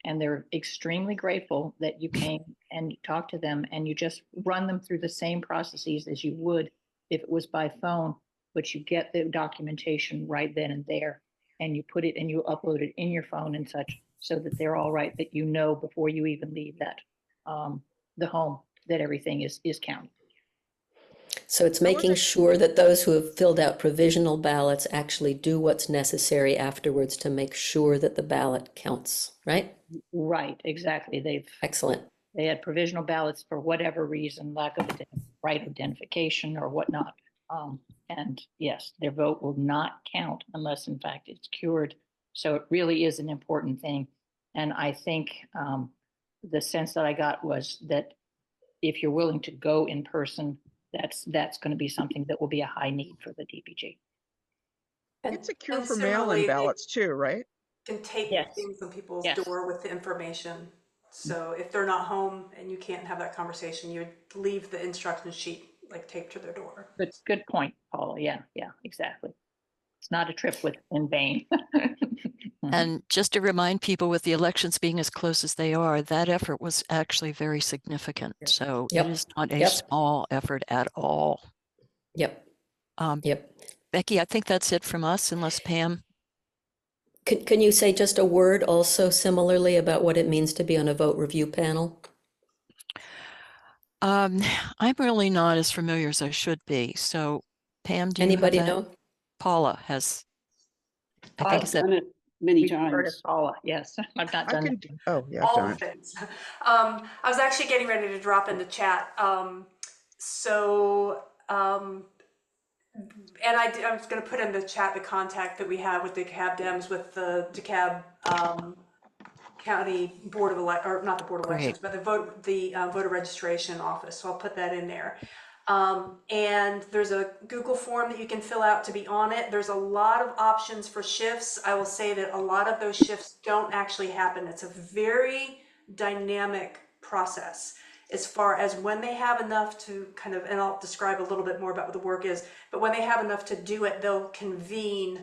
and they're extremely grateful that you came and you talk to them, and you just run them through the same processes as you would if it was by phone, but you get the documentation right then and there, and you put it and you upload it in your phone and such, so that they're all right, that you know before you even leave that the home that everything is counted. So it's making sure that those who have filled out provisional ballots actually do what's necessary afterwards to make sure that the ballot counts, right? Right, exactly. Excellent. They had provisional ballots for whatever reason, lack of right identification or whatnot. And yes, their vote will not count unless in fact it's cured. So it really is an important thing. And I think the sense that I got was that if you're willing to go in person, that's going to be something that will be a high need for the DPG. It's a cure for mail-in ballots too, right? Can tape things on people's door with the information. So if they're not home and you can't have that conversation, you would leave the instruction sheet like taped to their door. Good point, Paula. Yeah, exactly. It's not a trip in vain. And just to remind people, with the elections being as close as they are, that effort was actually very significant. So it is not a small effort at all. Yep. Becky, I think that's it from us, unless Pam. Can you say just a word also similarly about what it means to be on a vote review panel? I'm really not as familiar as I should be. So Pam, do you have Anybody that? know? Paula has, I think I've it's that. done it many We've heard of times. Paula, yes. I've not I done can, it. oh, yeah, I've All done the it. things. I was actually getting ready to drop in the chat. And I was going to put in the chat the contact that we have with the DeKalb Dems with the DeKalb County Board of or not the Board of Great. Elections, but the voter registration office. So I'll put that in there. And there's a Google form that you can fill out to be on it. There's a lot of options for shifts. I will say that a lot of those shifts don't actually happen. It's a very dynamic process as far as when they have enough to kind of, and I'll describe a little bit more about what the work is, but when they have enough to do it, they'll convene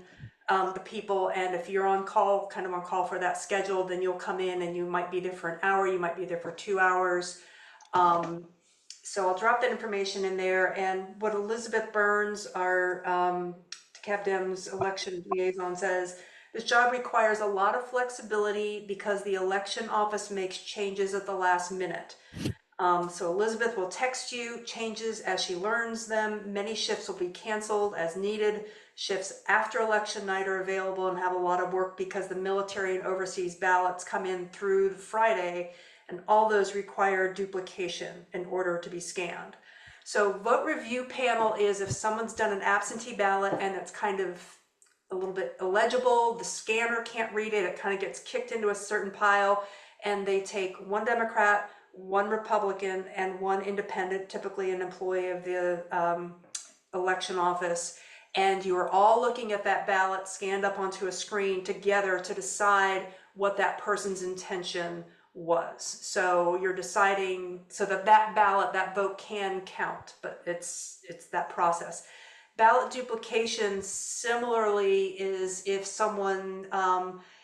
the people, and if you're on call, kind of on call for that schedule, then you'll come in and you might be there for an hour, you might be there for 2 hours. So I'll drop that information in there. And what Elizabeth Burns, our DeKalb Dems election liaison, says, this job requires a lot of flexibility because the election office makes changes at the last minute. So Elizabeth will text you changes as she learns them. Many shifts will be canceled as needed. Shifts after election night are available and have a lot of work because the military and overseas ballots come in through the Friday, and all those require duplication in order to be scanned. So vote review panel is if someone's done an absentee ballot and it's kind of a little bit illegible, the scanner can't read it, it kind of gets kicked into a certain pile, and they take one Democrat, one Republican, and one independent, typically an employee of the election office, and you are all looking at that ballot scanned up onto a screen together to decide what that person's intention was. So you're deciding so that that ballot, that vote can count, but it's that process. Ballot duplication similarly is if someone,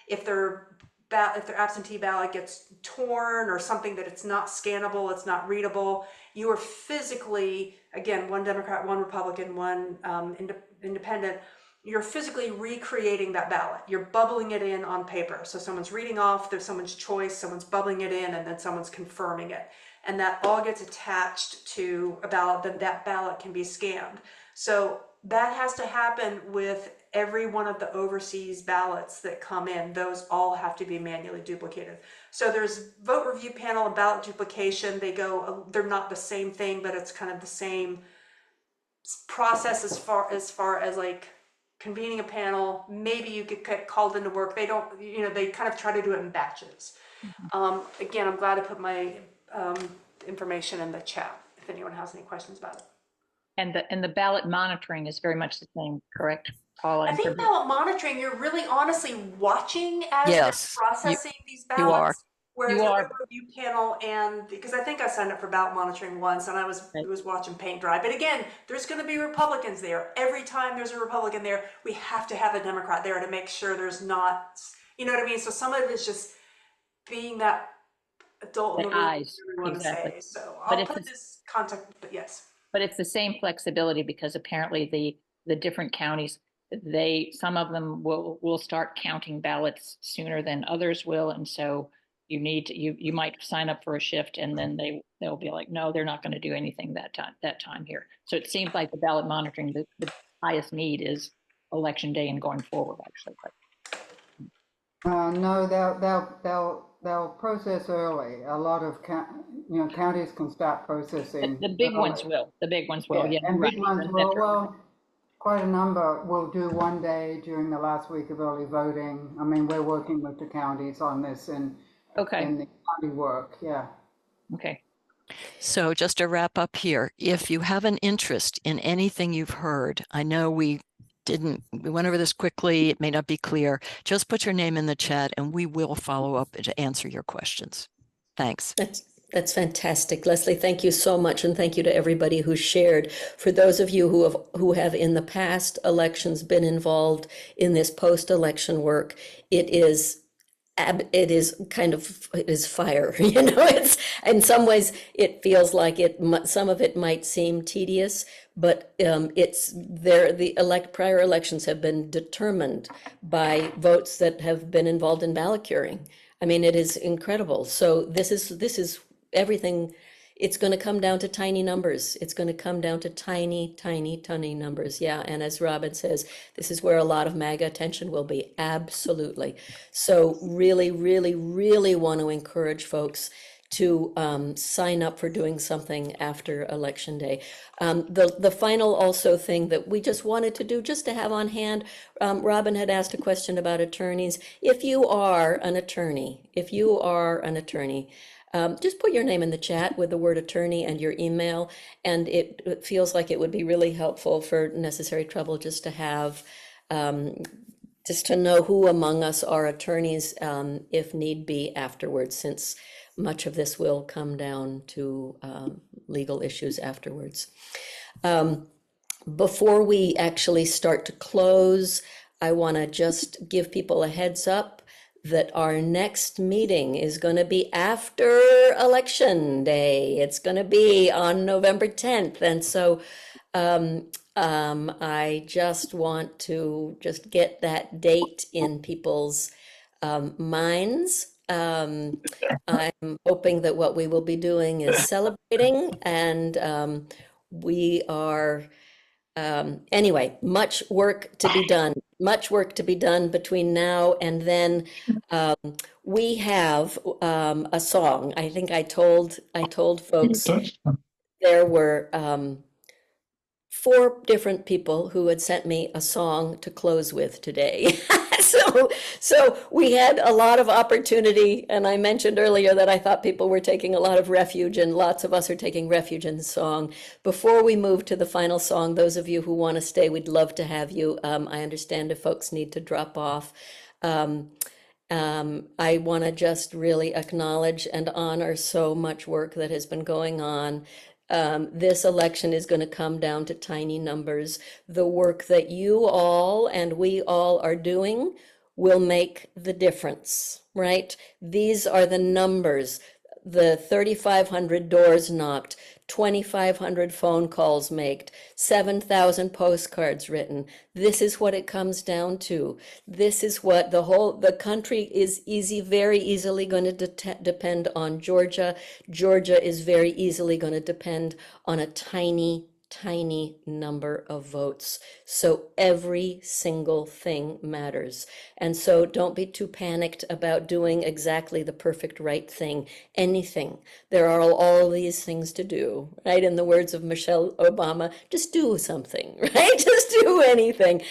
if their absentee ballot gets torn or something that it's not scannable, it's not readable, you are physically, again, one Democrat, one Republican, one independent, you're physically recreating that ballot. You're bubbling it in on paper. So someone's reading off, there's someone's choice, someone's bubbling it in, and then someone's confirming it. And that all gets attached to a ballot, then that ballot can be scanned. So that has to happen with every one of the overseas ballots that come in. Those all have to be manually duplicated. So there's vote review panel and ballot duplication. They're not the same thing, but it's kind of the same process as far as like convening a panel. Maybe you get called into work. They don't, they kind of try to do it in batches. Again, I'm glad to put my information in the chat if anyone has any questions about it. And the ballot monitoring is very much the same, correct, Paula? I think ballot monitoring, you're really honestly watching as Yes, they're processing these you are. ballots. Whereas You the are. voter review panel, and because I think I signed up for ballot monitoring once and I was watching paint dry. But again, there's going to be Republicans there. Every time there's a Republican there, we have to have a Democrat there to make sure there's not, you know what I mean? So some of it is just being that adult in the room, eyes, everyone exactly. say. So But I'll it's put this contact, but yes. But it's the same flexibility because apparently the different counties, some of them will start counting ballots sooner than others will, and so you might sign up for a shift and then they'll be like, no, they're not going to do anything that time here. So it seems like the ballot monitoring, the highest need is election day and going forward, actually. No, they'll process early. A lot of counties can start processing. The big ones will. The big ones will. Yeah, and right. big ones will. Well, quite a number will do one day during the last week of early voting. I mean, we're working with the counties on this in the county work. Yeah. Okay. So just to wrap up here, if you have an interest in anything you've heard, I know we went over this quickly, it may not be clear, just put your name in the chat and we will follow up to answer your questions. Thanks. That's fantastic. Leslie, thank you so much. And thank you to everybody who shared. For those of you who have in the past elections been involved in this post-election work, it is fire. It's in some ways it feels like some of it might seem tedious, but it's there. Prior elections have been determined by votes that have been involved in ballot curing. I mean, it is incredible. So this is everything. it's going to come down to tiny numbers. It's going to come down to tiny, tiny, tiny numbers. Yeah. And as Robin says, this is where a lot of MAGA attention will be. Absolutely. So really, really, really want to encourage folks to sign up for doing something after Election Day. The final also thing that we just wanted to do, just to have on hand, Robin had asked a question about attorneys. If you are an attorney, just put your name in the chat with the word attorney and your email, and it feels like it would be really helpful for Necessary Trouble just to have, just to know who among us are attorneys, if need be afterwards, since much of this will come down to legal issues afterwards. Before we actually start to close, I want to just give people a heads up that our next meeting is going to be after Election Day. It's going to be on November 10th. And so I just want to just get that date in people's minds. I'm hoping that what we will be doing is celebrating, and we are, anyway, much work to be done. Much work to be done between now and then. We have a song. I think I told folks there were 4 different people who had sent me a song to close with today. So we had a lot of opportunity, and I mentioned earlier that I thought people were taking a lot of refuge, and lots of us are taking refuge in the song. Before we move to the final song, those of you who want to stay, we'd love to have you. I understand if folks need to drop off. I want to just really acknowledge and honor so much work that has been going on. This election is going to come down to tiny numbers. The work that you all and we all are doing will make the difference, right? These are the numbers. The 3,500 doors knocked, 2,500 phone calls made, 7,000 postcards written. This is what it comes down to. This is what the country is very easily going to depend on Georgia. Georgia is very easily going to depend on a tiny, tiny number of votes. So every single thing matters. And so don't be too panicked about doing exactly the perfect right thing. Anything. There are all these things to do, right? In the words of Michelle Obama, just do something, right? Just do anything.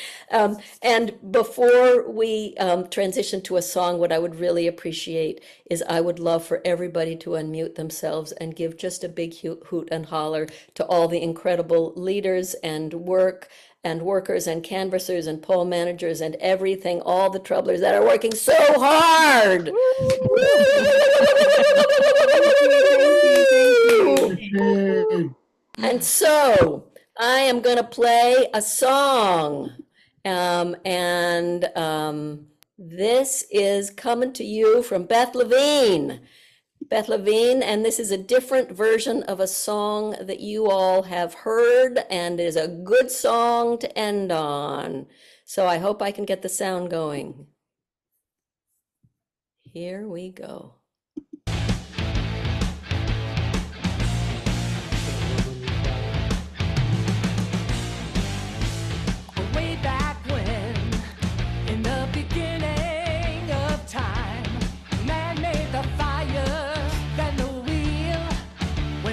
And before we transition to a song, what I would really appreciate is I would love for everybody to unmute themselves and give just a big hoot and holler to all the incredible leaders and workers and canvassers and poll managers and everything, all the troublers that are working so hard. And so I am going to play a song. This is coming to you from Beth Levine. And this is a different version of a song that you all have heard and is a good song to end on. So I hope I can get the sound going. Here we go. Way back when, in the beginning of time, man made the fire.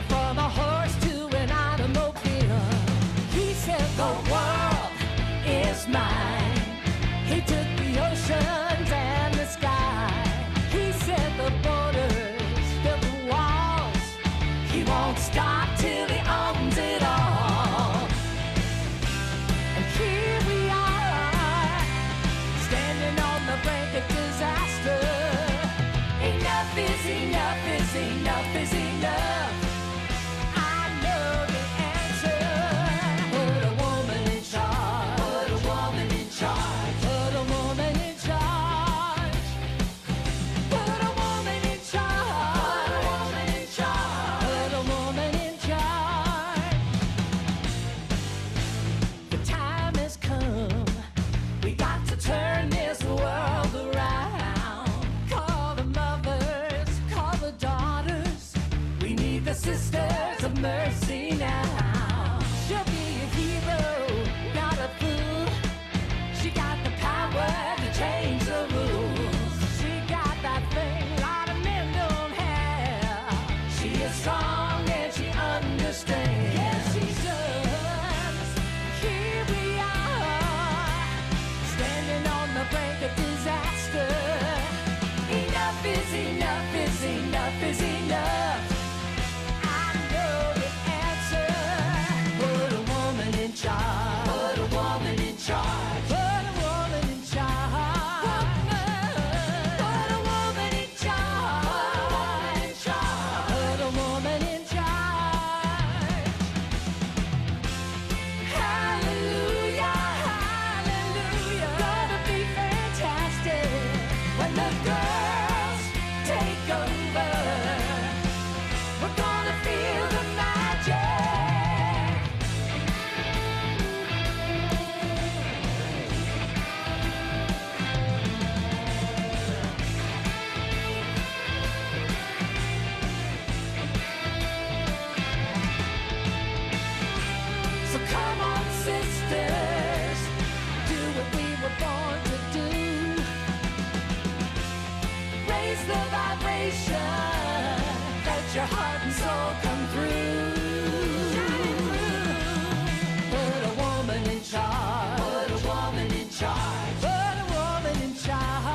From a horse to an automobile, he said the world is mine. He took the oceans and the sky. He said the borders, built the walls. He won't stop till he owns it all. And here we are, standing on the brink of disaster. Enough is enough is enough is enough. Put a woman in charge. mercy now. She'll be a hero, not a fool. She got the power to change the rules. She got that thing a lot of men don't have. She is strong and she understands. Yes, she does. Here we are, standing on the brink of disaster. Enough is enough is enough is enough. I know the answer. Put a woman in charge. Put a woman in charge. Put a woman in charge. Put a woman in charge. Put a woman in charge. Hallelujah, hallelujah. Gonna be fantastic when the girls take over. We're gonna feel the magic. So come on, sisters, do what we were born to do. Raise the vibration, let your heart and soul come through. Put a woman in charge. Put a woman in charge. Put a woman in charge.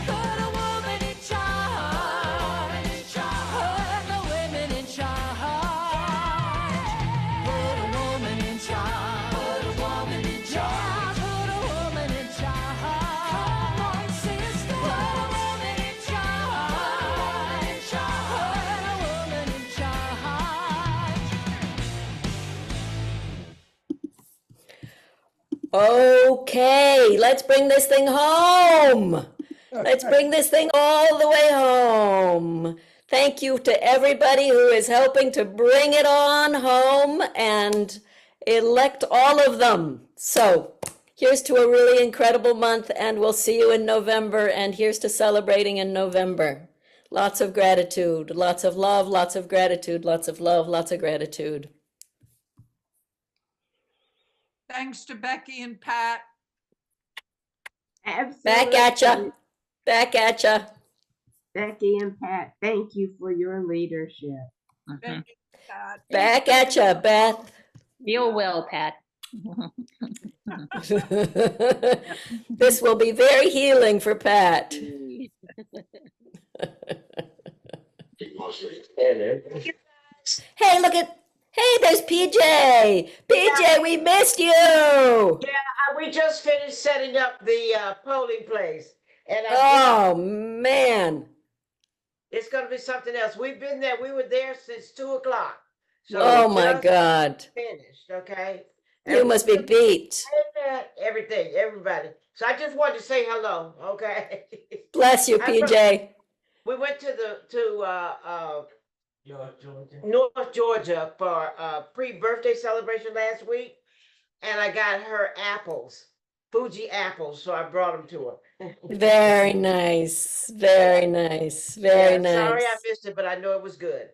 Put a woman in charge. Put the women in charge. Put a woman in charge. Put a woman in charge. Put a woman in charge. Come on, sister. Put a woman in charge. Put a woman in charge. Okay, let's bring this thing home. Let's bring this thing all the way home. Thank you to everybody who is helping to bring it on home and elect all of them. So here's to a really incredible month, and we'll see you in November. And here's to celebrating in November. Lots of gratitude, lots of love, lots of gratitude, lots of love, lots of gratitude. Thanks to Becky and Pat. Back at ya. Back at ya. Becky and Pat, thank you for your leadership. Becky and Pat. Back at ya, Beth. Feel well, Pat. This will be very healing for Pat. Hey, look at, hey, there's PJ. PJ, we missed you. Yeah, we just finished setting up the polling place. And Oh, man. it's going to be something else. We've been there. We were there since 2 o'clock. So Oh, we my just God. finished, okay? You must be beat. Everything, everybody. So I just wanted to say hello, okay? Bless you, PJ. We went to North Georgia for a pre-birthday celebration last week, and I got her apples, Fuji apples, so I brought them to her. Very nice. Very nice. Very nice. Sorry I missed it, but I know it was good.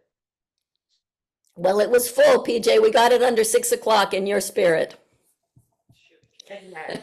Well, it was full, PJ. We got it under 6 o'clock in your spirit. Right.